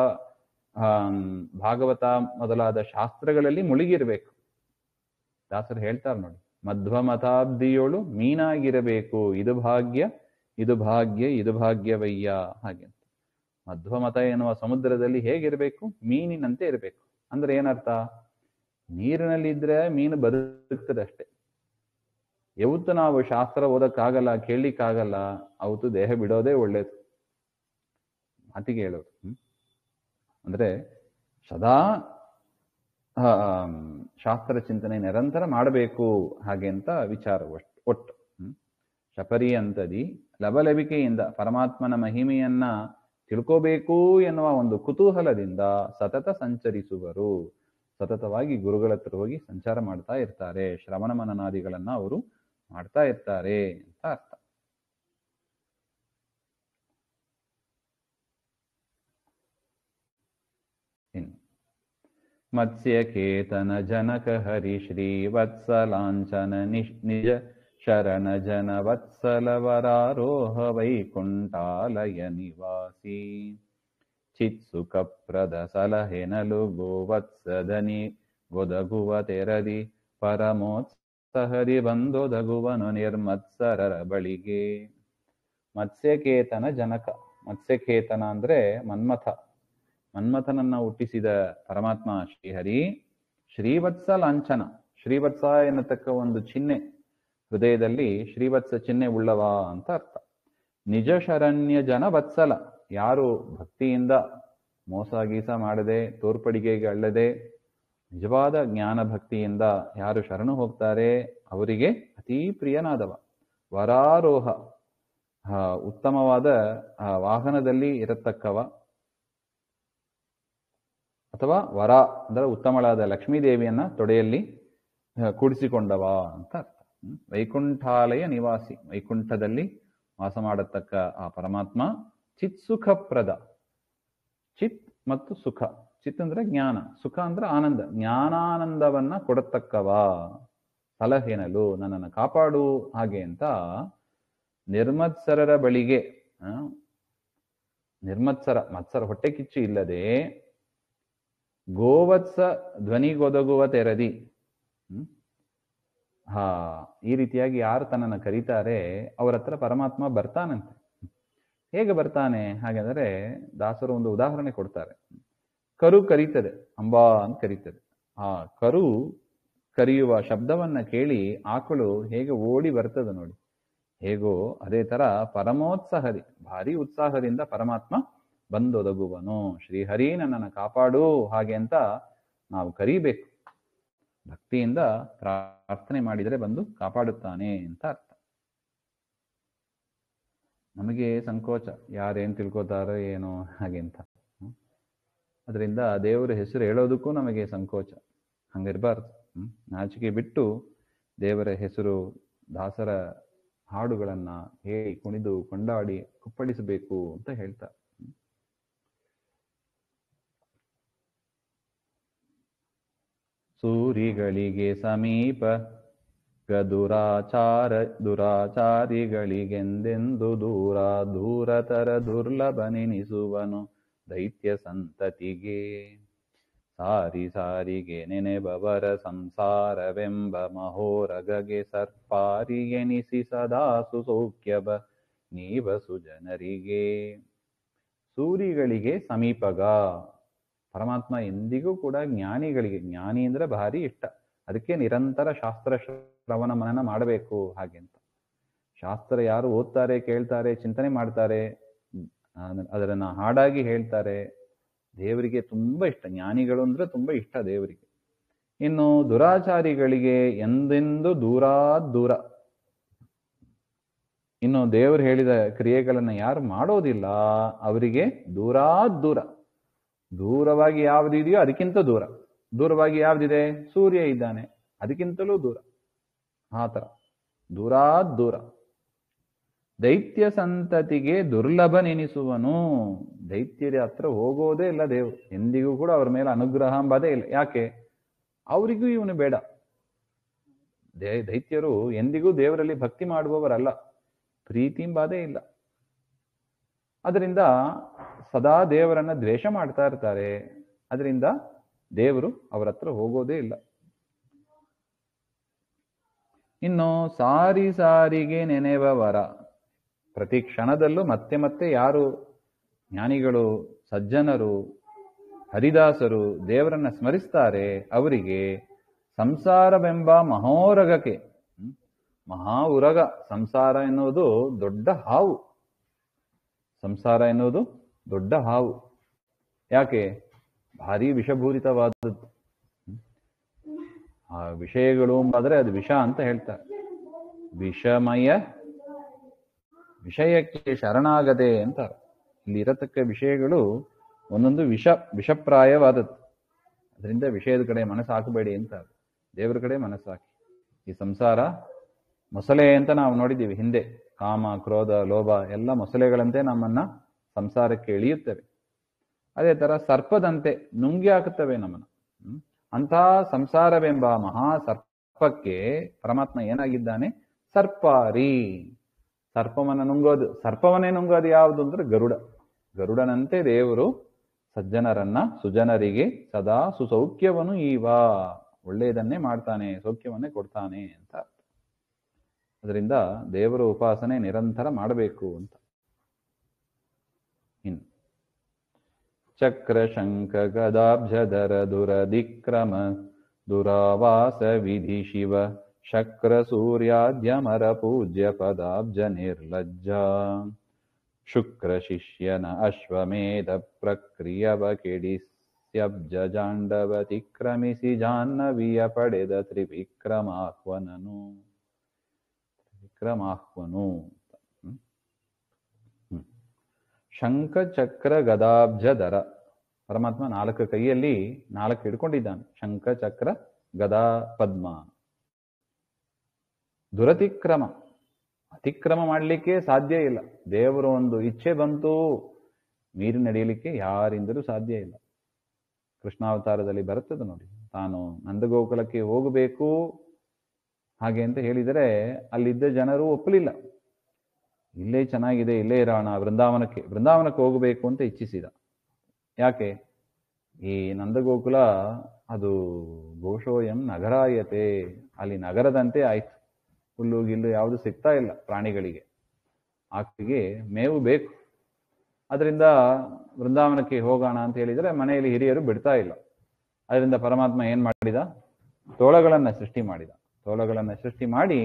ಭಾಗವತ ಮೊದಲಾದ ಶಾಸ್ತ್ರಗಳಲ್ಲಿ ಮುಳುಗಿರ್ಬೇಕು. ದಾಸರು ಹೇಳ್ತಾರೆ ನೋಡಿ, ಮಧ್ವ ಮತಾಬ್ದಿಯೋಳು ಮೀನಾಗಿರಬೇಕು, ಇದು ಭಾಗ್ಯವಯ್ಯ ಹಾಗೆ. ಮಧ್ವ ಮತ ಎನ್ನುವ ಸಮುದ್ರದಲ್ಲಿ ಹೇಗಿರ್ಬೇಕು, ಮೀನಿನಂತೆ ಇರಬೇಕು. ಅಂದ್ರೆ ಏನರ್ಥ, ನೀರಿನಲ್ಲಿ ಇದ್ರೆ ಮೀನು ಬದುಕ್ತದೆ ಅಷ್ಟೇ. ಯಾವತ್ತು ನಾವು ಶಾಸ್ತ್ರ ಓದಕ್ಕಾಗಲ್ಲ, ಕೇಳಲಿಕ್ಕಾಗಲ್ಲ, ಅವತ್ತು ದೇಹ ಬಿಡೋದೇ ಒಳ್ಳೇದು, ಮಾತಿಗೆ ಹೇಳೋದು. ಅಂದ್ರೆ ಸದಾ ಶಾಸ್ತ್ರ ಚಿಂತನೆ ನಿರಂತರ ಮಾಡಬೇಕು ಹಾಗೆ ಅಂತ ವಿಚಾರ ಒಟ್ಟು. ಶಪರಿ ಅಂತದಿ ಲವಲವಿಕೆಯಿಂದ ಪರಮಾತ್ಮನ ಮಹಿಮೆಯನ್ನ ತಿಳ್ಕೋಬೇಕು ಎನ್ನುವ ಒಂದು ಕುತೂಹಲದಿಂದ ಸತತ ಸಂಚರಿಸುವರು, ಸತತವಾಗಿ ಗುರುಗಳ ಹತ್ರ ಹೋಗಿ ಸಂಚಾರ ಮಾಡ್ತಾ ಇರ್ತಾರೆ, ಶ್ರವಣ ಮನನಾದಿಗಳನ್ನ ಅವರು ಮಾಡ್ತಾ ಇರ್ತಾರೆ ಅಂತ ಅರ್ಥ. ಮತ್ಸ್ಯಕೇತನ ಜನಕ ಹರಿ ಶ್ರೀವತ್ಸಲಾಂಚನ ನಿಜ ಶರಣ ಜನ ವತ್ಸಲವರಾರೋಹ ವೈಕುಂಠಾಲಯ ನಿವಾಸಿ ಚಿತ್ಸುಖಪ್ರದ ಸಲಹೆನಲು ಗೋವತ್ಸದನಿ ಗೊದಗುವ ತೆರದಿ ಪರಮೋತ್ಸಹರಿ ಬಂದೊದಗುವನು ನಿರ್ಮತ್ಸರರ ಬಳಿಗೆ. ಮತ್ಸ್ಯಕೇತನ ಜನಕ. ಮತ್ಸ್ಯಕೇತನ ಅಂದ್ರೆ ಮನ್ಮಥನನ್ನ ಹುಟ್ಟಿಸಿದ ಪರಮಾತ್ಮ ಶ್ರೀಹರಿ. ಶ್ರೀವತ್ಸ ಲಾಂಛನ, ಶ್ರೀವತ್ಸ ಎನ್ನತಕ್ಕ ಒಂದು ಚಿಹ್ನೆ, ಹೃದಯದಲ್ಲಿ ಶ್ರೀವತ್ಸ ಚಿಹ್ನೆ ಉಳ್ಳವ ಅಂತ ಅರ್ಥ. ನಿಜ ಶರಣ್ಯ ಜನ ವತ್ಸಲ, ಯಾರು ಭಕ್ತಿಯಿಂದ ಮೋಸ ಗೀಸ ಮಾಡದೆ, ತೋರ್ಪಡಿಗೆಗೆ ಅಳ್ಳದೆ, ನಿಜವಾದ ಜ್ಞಾನ ಭಕ್ತಿಯಿಂದ ಯಾರು ಶರಣು ಹೋಗ್ತಾರೆ ಅವರಿಗೆ ಅತೀ ಪ್ರಿಯನಾದವ. ವರಾರೋಹ, ಉತ್ತಮವಾದ ವಾಹನದಲ್ಲಿ ಇರತಕ್ಕವ, ಅಥವಾ ವರ ಅಂದ್ರೆ ಉತ್ತಮಳಾದ ಲಕ್ಷ್ಮೀದೇವಿಯನ್ನ ತೊಡೆಯಲ್ಲಿ ಕೂಡಿಸಿಕೊಂಡವ ಅಂತ ಅರ್ಥ. ವೈಕುಂಠಾಲಯ ನಿವಾಸಿ, ವೈಕುಂಠದಲ್ಲಿ ವಾಸ ಮಾಡತಕ್ಕ ಆ ಪರಮಾತ್ಮ. ಚಿತ್ ಸುಖಪ್ರದ, ಚಿತ್ ಮತ್ತು ಸುಖ. ಚಿತ್ ಅಂದ್ರೆ ಜ್ಞಾನ, ಸುಖ ಅಂದ್ರೆ ಆನಂದ, ಜ್ಞಾನಾನಂದವನ್ನ ಕೊಡತಕ್ಕವ. ಸಲಹೆನಲು, ನನ್ನನ್ನು ಕಾಪಾಡು ಹಾಗೆ ಅಂತ ನಿರ್ಮತ್ಸರರ ಬಳಿಗೆ, ನಿರ್ಮತ್ಸರ, ಮತ್ಸರ ಹೊಟ್ಟೆ ಕಿಚ್ಚು ಇಲ್ಲದೆ, ಗೋವತ್ಸ ಧ್ವನಿಗೊದಗುವ ತೆರದಿ. ಈ ರೀತಿಯಾಗಿ ಯಾರು ತನ್ನನ್ನು ಕರೀತಾರೆ ಅವರ ಹತ್ರ ಪರಮಾತ್ಮ ಬರ್ತಾನಂತೆ. ಹೇಗೆ ಬರ್ತಾನೆ ಹಾಗಾದರೆ ದಾಸರು ಒಂದು ಉದಾಹರಣೆ ಕೊಡ್ತಾರೆ. ಕರು ಕರೀತದೆ, ಅಂಬಾ ಅಂತ ಕರೀತದೆ. ಆ ಕರು ಕರೆಯುವ ಶಬ್ದವನ್ನ ಕೇಳಿ ಆಕಳು ಹೇಗೆ ಓಡಿ ಬರ್ತದೆ ನೋಡಿ, ಹೇಗೋ ಅದೇ ತರ ಪರಮೋತ್ಸಾಹರಿ, ಭಾರಿ ಉತ್ಸಾಹದಿಂದ ಪರಮಾತ್ಮ ಬಂದೊದಗುವನು. ಶ್ರೀಹರಿ ನನ್ನನ್ನು ಕಾಪಾಡು ಹಾಗೆ ಅಂತ ನಾವು ಕರೀಬೇಕು. ಭಕ್ತಿಯಿಂದ ಪ್ರಾರ್ಥನೆ ಮಾಡಿದರೆ ಬಂದು ಕಾಪಾಡುತ್ತಾನೆ ಅಂತ ಅರ್ಥ. ನಮಗೆ ಸಂಕೋಚ, ಯಾರೇನು ತಿಳ್ಕೊತಾರೋ ಏನೋ ಹಾಗೆ ಅಂತ. ಅದರಿಂದ ದೇವರ ಹೆಸರು ಹೇಳೋದಕ್ಕೂ ನಮಗೆ ಸಂಕೋಚ. ಹಂಗಿರ್ಬಾರ್ದು. ನಾಚಿಕೆ ಬಿಟ್ಟು ದೇವರ ಹೆಸರು, ದಾಸರ ಹಾಡುಗಳನ್ನ ಹೇಳಿ ಕುಣಿದು ಕೊಂಡಾಡಿ ಕುಪ್ಪಳಿಸಬೇಕು ಅಂತ ಹೇಳ್ತಾರೆ. ಸೂರಿಗಳಿಗೆ ಸಮೀಪ ದುರಾಚಾರಿಗಳಿಗೆಂದೆಂದು ದೂರತರ ದುರ್ಲಭನೆನಿಸುವನು ದೈತ್ಯ ಸಂತತಿಗೆ. ಸಾರಿಗೆ ನೆನೆಬವರ ಸಂಸಾರವೆಂಬ ಮಹೋರಗಗೆ ಸರ್ಪಾರಿ ಎನಿಸಿ ಸದಾ ಸುಸೌಖ್ಯವ ನೀವ ಸುಜನರಿಗೆ. ಸೂರಿಗಳಿಗೆ ಸಮೀಪಗ, ಪರಮಾತ್ಮ ಎಂದಿಗೂ ಕೂಡ ಜ್ಞಾನಿಗಳಿಗೆ, ಜ್ಞಾನಿ ಅಂದ್ರೆ ಭಾರಿ ಇಷ್ಟ, ಅದಕ್ಕೆ ನಿರಂತರ ಶಾಸ್ತ್ರ ಶ್ರವಣ ಮನನ ಮಾಡಬೇಕು ಹಾಗೆ ಅಂತ. ಶಾಸ್ತ್ರ ಯಾರು ಓದ್ತಾರೆ, ಕೇಳ್ತಾರೆ, ಚಿಂತನೆ ಮಾಡ್ತಾರೆ, ಅದನ್ನ ಹಾಡಾಗಿ ಹೇಳ್ತಾರೆ, ದೇವರಿಗೆ ತುಂಬಾ ಇಷ್ಟ. ಜ್ಞಾನಿಗಳು ಅಂದ್ರೆ ತುಂಬಾ ಇಷ್ಟ ದೇವರಿಗೆ. ಇನ್ನು ದುರಾಚಾರಿಗಳಿಗೆ ಎಂದೆಂದು ದೂರ. ಇನ್ನು ದೇವರು ಹೇಳಿದ ಕ್ರಿಯೆಗಳನ್ನ ಯಾರು ಮಾಡೋದಿಲ್ಲ ಅವರಿಗೆ ದೂರ. ದೂರವಾಗಿ ಯಾವುದಿದೆಯೋ ಅದಕ್ಕಿಂತ ದೂರವಾಗಿ ಯಾವುದಿದೆ, ಸೂರ್ಯ ಇದ್ದಾನೆ, ಅದಕ್ಕಿಂತಲೂ ದೂರ. ಆ ಥರ ದೂರ. ದೈತ್ಯ ಸಂತತಿಗೆ ದುರ್ಲಭನೆನಿಸುವನು. ದೈತ್ಯರ ಹತ್ರ ಹೋಗೋದೇ ಇಲ್ಲ ದೇವರು, ಎಂದಿಗೂ ಕೂಡ ಅವ್ರ ಮೇಲೆ ಅನುಗ್ರಹ ಅಂಬದೇ ಇಲ್ಲ. ಯಾಕೆ? ಅವರಿಗೂ ಇವನು ಬೇಡ. ದೈತ್ಯರು ಎಂದಿಗೂ ದೇವರಲ್ಲಿ ಭಕ್ತಿ ಮಾಡುವವರಲ್ಲ, ಪ್ರೀತಿ ಎಂಬದೇ ಇಲ್ಲ. ಅದರಿಂದ ಸದಾ ದೇವರನ್ನ ದ್ವೇಷ ಮಾಡ್ತಾ ಇರ್ತಾರೆ. ಅದರಿಂದ ದೇವರು ಅವರ ಹತ್ರ ಹೋಗೋದೇ ಇಲ್ಲ. ಇನ್ನು ಸಾರಿಗೆ ನೆನೆವವರ, ಪ್ರತಿ ಕ್ಷಣದಲ್ಲೂ ಮತ್ತೆ ಯಾರು ಜ್ಞಾನಿಗಳು, ಸಜ್ಜನರು, ಹರಿದಾಸರು ದೇವರನ್ನ ಸ್ಮರಿಸ್ತಾರೆ ಅವರಿಗೆ ಸಂಸಾರವೆಂಬ ಮಹೋರಗಕ್ಕೆ, ಮಹಾ ಉರಗ, ಸಂಸಾರ ಎನ್ನುವುದು ದೊಡ್ಡ ಹಾವು. ಸಂಸಾರ ಎನ್ನುವುದು ದೊಡ್ಡ ಹಾವು. ಯಾಕೆ? ಭಾರಿ ವಿಷಭೂರಿತವಾದದ್ದು. ಆ ವಿಷಯಗಳು ಅಂಬಾದ್ರೆ ಅದು ವಿಷ ಅಂತ ಹೇಳ್ತಾರೆ. ವಿಷಮಯ, ವಿಷಯಕ್ಕೆ ಶರಣಾಗದೆ ಅಂತ. ಇಲ್ಲಿ ಇರತಕ್ಕ ವಿಷಯಗಳು ಒಂದೊಂದು ವಿಷಪ್ರಾಯವಾದದ್ದು. ಅದರಿಂದ ವಿಷಯದ ಕಡೆ ಮನಸ್ಸು ಹಾಕಬೇಡಿ ಅಂತ, ದೇವರ ಕಡೆ ಮನಸ್ಸು ಹಾಕಿ. ಈ ಸಂಸಾರ ಮೊಸಳೆ ಅಂತ ನಾವು ನೋಡಿದ್ದೀವಿ ಹಿಂದೆ. ಕಾಮ, ಕ್ರೋಧ, ಲೋಭ ಎಲ್ಲ ಮೊಸಳೆಗಳಂತೆ ನಮ್ಮನ್ನ ಸಂಸಾರಕ್ಕೆ ಎಳೆಯುತ್ತವೆ. ಅದೇ ತರ ಸರ್ಪದಂತೆ ನುಂಗಿ ಹಾಕುತ್ತವೆ ನಮ್ಮನ್ನ. ಅಂಥ ಸಂಸಾರವೆಂಬ ಮಹಾ ಸರ್ಪಕ್ಕೆ ಪರಮಾತ್ಮ ಏನಾಗಿದ್ದಾನೆ? ಸರ್ಪಾರಿ. ಸರ್ಪವನ್ನೇ ನುಂಗೋದು ಯಾವುದು ಅಂದ್ರೆ ಗರುಡ. ಗರುಡನಂತೆ ದೇವರು ಸಜ್ಜನರನ್ನ, ಸುಜನರಿಗೆ ಸದಾ ಸುಸೌಖ್ಯವನ್ನು ಒಳ್ಳೆಯದನ್ನೇ ಮಾಡ್ತಾನೆ, ಸೌಖ್ಯವನ್ನೇ ಕೊಡ್ತಾನೆ ಅಂತ ಅರ್ಥ. ಅದರಿಂದ ದೇವರ ಉಪಾಸನೆ ನಿರಂತರ ಮಾಡಬೇಕು ಅಂತ. ಇನ್ನು ಚಕ್ರ ಶಂಖ ಗದಾಬ್ಜಧರ ದುರದಿಕ್ರಮ ದುರಾವಾಸ ವಿಧಿ ಶಿವ ಶಕ್ರ ಸೂರ್ಯಾದ್ಯಮರ ಪೂಜ್ಯ ಪದಾಬ್ಜ ನಿರ್ಲಜ್ಜ ಶುಕ್ರ ಶಿಷ್ಯನ ಅಶ್ವಮೇಧ ಪ್ರಕ್ರಿಯವ ಕೆಡಿಸ್ಯಬ್ಜ ಜಾಂಡವತಿಕ್ರಮಿಸಿ ಜಾಹ್ನವಿಯ ಪಡೆದ ತ್ರಿವಿಕ್ರಮಾಹ್ವನನು. ಶಂಖ ಚಕ್ರ ಗದಾಬ್ಜಧರ. ಪರಮಾತ್ಮ 4 ಕೈಯಲ್ಲಿ 4 ಹಿಡ್ಕೊಂಡಿದ್ದಾನೆ. ಶಂಖ ಚಕ್ರ ಗದಾ ಪದ್ಮ. ಅತಿಕ್ರಮ ಮಾಡಲಿಕ್ಕೆ ಸಾಧ್ಯ ಇಲ್ಲ. ದೇವರು ಒಂದು ಇಚ್ಛೆ ಬಂತು, ಮೀರಿ ನಡೆಯಲಿಕ್ಕೆ ಯಾರಿಂದಲೂ ಸಾಧ್ಯ ಇಲ್ಲ. ಕೃಷ್ಣಾವತಾರದಲ್ಲಿ ಬರುತ್ತದೆ ನೋಡಿ, ತಾನು ನಂದಗೋಕುಲಕ್ಕೆ ಹೋಗಬೇಕು ಹಾಗೆ ಅಂತ ಹೇಳಿದರೆ ಅಲ್ಲಿದ್ದ ಜನರು ಒಪ್ಪಲಿಲ್ಲ. ಇಲ್ಲೇ ಚೆನ್ನಾಗಿದೆ, ಇಲ್ಲೇ ಇರೋಣ, ಬೃಂದಾವನಕ್ಕೆ ಹೋಗಬೇಕು ಅಂತ ಇಚ್ಛಿಸಿದ. ಯಾಕೆ? ಈ ನಂದಗೋಕುಲ ಅದು ಘೋಷೋಯಂ ನಗರಾಯತೆ, ಅಲ್ಲಿ ನಗರದಂತೆ ಆಯ್ತು. ಹುಲ್ಲು ಗಿಲ್ಲು ಯಾವುದು ಸಿಗ್ತಾ ಇಲ್ಲ ಪ್ರಾಣಿಗಳಿಗೆ, ಆಕೆಗೆ ಮೇವು ಬೇಕು. ಅದರಿಂದ ಬೃಂದಾವನಕ್ಕೆ ಹೋಗೋಣ ಅಂತ ಹೇಳಿದರೆ ಮನೆಯಲ್ಲಿ ಹಿರಿಯರು ಬಿಡ್ತಾ ಇಲ್ಲ. ಅದರಿಂದ ಪರಮಾತ್ಮ ಏನ್ ಮಾಡಿದ? ತೋಳಗಳನ್ನ ಸೃಷ್ಟಿ ಮಾಡಿ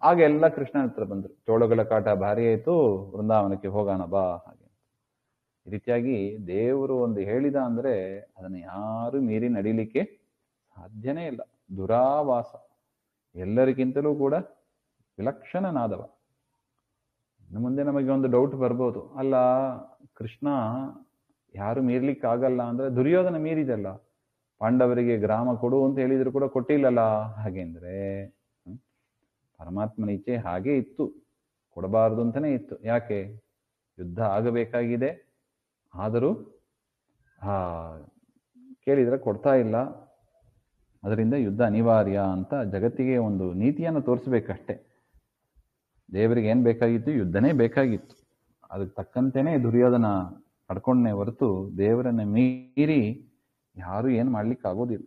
ಆಗೆಲ್ಲ ಕೃಷ್ಣನ ಹತ್ರ ಬಂದರು. ತೋಳಗಳ ಕಾಟ ಭಾರಿ ಆಯಿತು, ಬೃಂದಾವನಕ್ಕೆ ಹೋಗೋಣ ಬಾ ಹಾಗೆ. ಈ ರೀತಿಯಾಗಿ ದೇವರು ಒಂದು ಹೇಳಿದ ಅಂದ್ರೆ ಅದನ್ನು ಯಾರು ಮೀರಿ ನಡಿಲಿಕ್ಕೆ ಸಾಧ್ಯನೇ ಇಲ್ಲ. ದುರಾವಾಸ, ಎಲ್ಲರಿಗಿಂತಲೂ ಕೂಡ ವಿಲಕ್ಷಣನಾದವ. ಇನ್ನು ಮುಂದೆ ನಮಗೆ ಒಂದು ಡೌಟ್ ಬರ್ಬೋದು, ಅಲ್ಲ ಕೃಷ್ಣ ಯಾರು ಮೀರ್ಲಿಕ್ಕಾಗಲ್ಲ ಅಂದ್ರೆ ದುರ್ಯೋಧನ ಮೀರಿದಲ್ಲ, ಪಾಂಡವರಿಗೆ ಗ್ರಾಮ ಕೊಡು ಅಂತ ಹೇಳಿದ್ರು ಕೂಡ ಕೊಟ್ಟಿಲ್ಲಲ್ಲ. ಹಾಗೆಂದ್ರೆ ಪರಮಾತ್ಮನ ಇಚ್ಛೆ ಹಾಗೆ ಇತ್ತು, ಕೊಡಬಾರದು ಅಂತಾನೆ ಇತ್ತು. ಯಾಕೆ? ಯುದ್ಧ ಆಗಬೇಕಾಗಿದೆ, ಆದರೂ ಕೇಳಿದ್ರೆ ಕೊಡ್ತಾ ಇಲ್ಲ. ಅದರಿಂದ ಯುದ್ಧ ಅನಿವಾರ್ಯ ಅಂತ ಜಗತ್ತಿಗೆ ಒಂದು ನೀತಿಯನ್ನು ತೋರಿಸ್ಬೇಕಷ್ಟೆ. ದೇವರಿಗೆ ಏನ್ ಬೇಕಾಗಿತ್ತು? ಯುದ್ಧನೇ ಬೇಕಾಗಿತ್ತು. ಅದಕ್ಕೆ ತಕ್ಕಂತೆನೇ ದುರ್ಯೋಧನ ಪಡ್ಕೊಂಡೇ ಹೊರತು ದೇವರನ್ನ ಮೀರಿ ಯಾರು ಏನ್ ಮಾಡ್ಲಿಕ್ಕೆ ಆಗೋದಿಲ್ಲ.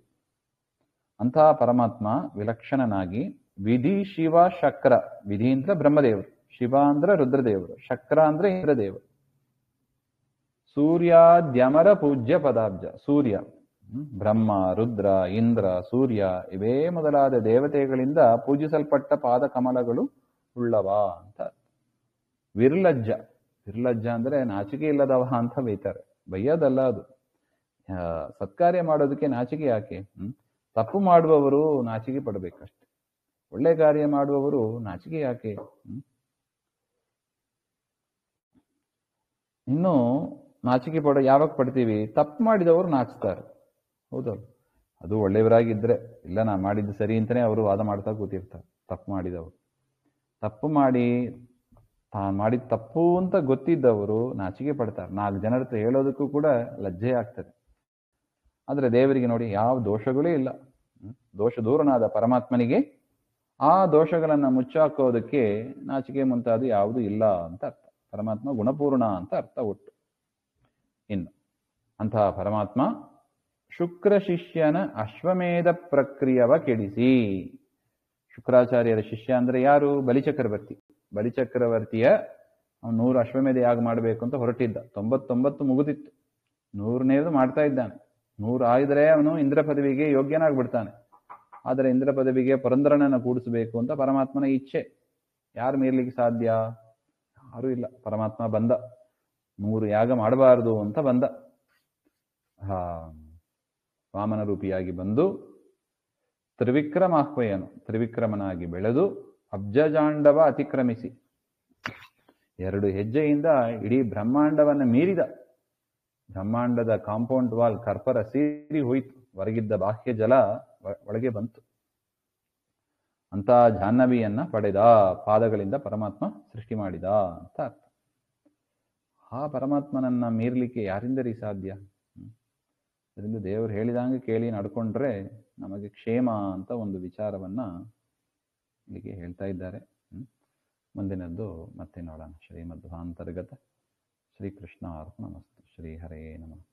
ಅಂತಹ ಪರಮಾತ್ಮ ವಿಲಕ್ಷಣನಾಗಿ ವಿಧಿ ಶಿವ ಶಕ್ರ. ವಿಧಿ ಅಂದ್ರೆ ಬ್ರಹ್ಮದೇವರು, ಶಿವ ಅಂದ್ರೆ ರುದ್ರದೇವರು, ಶಕ್ರ ಅಂದ್ರೆ ಇಂದ್ರದೇವರು. ಸೂರ್ಯಾದ್ಯಮರ ಪೂಜ್ಯ ಪದಾಬ್ಜ. ಸೂರ್ಯ, ಬ್ರಹ್ಮ, ರುದ್ರ, ಇಂದ್ರ, ಸೂರ್ಯ ಇವೇ ಮೊದಲಾದ ದೇವತೆಗಳಿಂದ ಪೂಜಿಸಲ್ಪಟ್ಟ ಪಾದ ಕಮಲಗಳು ಉಳ್ಳವ ಅಂತ. ವಿರ್ಲಜ್ಜ. ವಿರ್ಲಜ್ಜ ಅಂದ್ರೆ ನಾಚಿಕೆ ಇಲ್ಲದವ ಅಂತ ಬೈತಾರೆ. ಬೈಯೋದಲ್ಲ ಅದು. ಸತ್ಕಾರ್ಯ ಮಾಡೋದಕ್ಕೆ ನಾಚಿಕೆ ಯಾಕೆ? ತಪ್ಪು ಮಾಡುವವರು ನಾಚಿಕೆ ಪಡಬೇಕಷ್ಟೆ. ಒಳ್ಳೆ ಕಾರ್ಯ ಮಾಡುವವರು ನಾಚಿಕೆ ಯಾಕೆ? ಇನ್ನು ನಾಚಿಕೆ ಯಾವಾಗ ಪಡ್ತೀವಿ? ತಪ್ಪು ಮಾಡಿದವರು ನಾಚಿಸ್ತಾರೆ. ಹೌದಲ್ಲ? ಅದು ಒಳ್ಳೆಯವರಾಗಿದ್ರೆ, ಇಲ್ಲ ನಾ ಮಾಡಿದ್ದು ಸರಿ ಅಂತಾನೆ ಅವರು ವಾದ ಮಾಡ್ತಾ ಕೂತಿರ್ತಾರೆ. ತಪ್ಪು ಮಾಡಿದವರು, ತಪ್ಪು ಮಾಡಿ ತಾನು ಮಾಡಿದ ತಪ್ಪು ಅಂತ ಗೊತ್ತಿದ್ದವರು ನಾಚಿಕೆ ಪಡ್ತಾರೆ. 4 ಜನರ ಹತ್ರ ಹೇಳೋದಕ್ಕೂ ಕೂಡ ಲಜ್ಜೆ ಆಗ್ತದೆ. ಆದ್ರೆ ದೇವರಿಗೆ ನೋಡಿ ಯಾವ ದೋಷಗಳೇ ಇಲ್ಲ. ದೋಷ ದೂರನಾದ ಪರಮಾತ್ಮನಿಗೆ ಆ ದೋಷಗಳನ್ನ ಮುಚ್ಚಾಕೋದಕ್ಕೆ ನಾಚಿಕೆ ಮುಂತಾದ ಯಾವುದು ಇಲ್ಲ ಅಂತ ಅರ್ಥ. ಪರಮಾತ್ಮ ಗುಣಪೂರ್ಣ ಅಂತ ಅರ್ಥ ಒಟ್ಟು. ಇನ್ನು ಅಂತಹ ಪರಮಾತ್ಮ ಶುಕ್ರ ಶಿಷ್ಯನ ಅಶ್ವಮೇಧ ಪ್ರಕ್ರಿಯವ ಕೆಡಿಸಿ. ಶುಕ್ರಾಚಾರ್ಯರ ಶಿಷ್ಯ ಅಂದ್ರೆ ಯಾರು? ಬಲಿಚಕ್ರವರ್ತಿ. ಬಲಿಚಕ್ರವರ್ತಿಯ 100 ಅಶ್ವಮೇಧ ಯಾಗ ಮಾಡಬೇಕು ಅಂತ ಹೊರಟಿದ್ದ. 99 ಮುಗಿದಿತ್ತು, 100ನೇದು ಮಾಡ್ತಾ ಇದ್ದಾನೆ. 100 ಆಗಿದ್ರೆ ಅವನು ಇಂದ್ರ ಪದವಿಗೆ ಯೋಗ್ಯನಾಗ್ಬಿಡ್ತಾನೆ. ಆದರೆ ಇಂದ್ರ ಪದವಿಗೆ ಪುರಂದರನನ್ನು ಕೂಡಿಸಬೇಕು ಅಂತ ಪರಮಾತ್ಮನ ಇಚ್ಛೆ. ಯಾರು ಮೀರ್ಲಿಕ್ಕೆ ಸಾಧ್ಯ? ಯಾರೂ ಇಲ್ಲ. ಪರಮಾತ್ಮ ಬಂದ, 100 ಯಾಗ ಮಾಡಬಾರದು ಅಂತ ಬಂದ. ವಾಮನ ರೂಪಿಯಾಗಿ ಬಂದು ತ್ರಿವಿಕ್ರಮಾಹ್ವಯನು, ತ್ರಿವಿಕ್ರಮನಾಗಿ ಬೆಳೆದು ಅಬ್ಜಜಾಂಡವ ಅತಿಕ್ರಮಿಸಿ 2 ಹೆಜ್ಜೆಯಿಂದ ಇಡೀ ಬ್ರಹ್ಮಾಂಡವನ್ನು ಮೀರಿದ. ಬ್ರಹ್ಮಾಂಡದ ಕಾಂಪೌಂಡ್ ವಾಲ್ ಕರ್ಪರ ಸೀರಿ ಹೋಯಿತು. ಹೊರಗಿದ್ದ ಬಾಹ್ಯ ಜಲ ಒಳಗೆ ಬಂತು. ಅಂತ ಜಾಹ್ನವಿಯನ್ನ ಪಡೆದ ಪಾದಗಳಿಂದ ಪರಮಾತ್ಮ ಸೃಷ್ಟಿ ಮಾಡಿದ ಅಂತ ಅರ್ಥ. ಆ ಪರಮಾತ್ಮನನ್ನ ಮೀರ್ಲಿಕ್ಕೆ ಯಾರಿಂದಲೇ ಸಾಧ್ಯ? ಅದರಿಂದ ದೇವರು ಹೇಳಿದಂಗೆ ಕೇಳಿ ನಡ್ಕೊಂಡ್ರೆ ನಮಗೆ ಕ್ಷೇಮ ಅಂತ ಒಂದು ವಿಚಾರವನ್ನ ಇಲ್ಲಿಗೆ ಹೇಳ್ತಾ ಇದ್ದಾರೆ. ಮುಂದಿನದ್ದು ಮತ್ತೆ ನೋಡೋಣ. ಶ್ರೀಮಧ್ವಾಂತರ್ಗತ ಶ್ರೀಕೃಷ್ಣ ಅರ್ಪಣಮಸ್ತು. ಶ್ರೀ ಹರೇ ನಮಃ.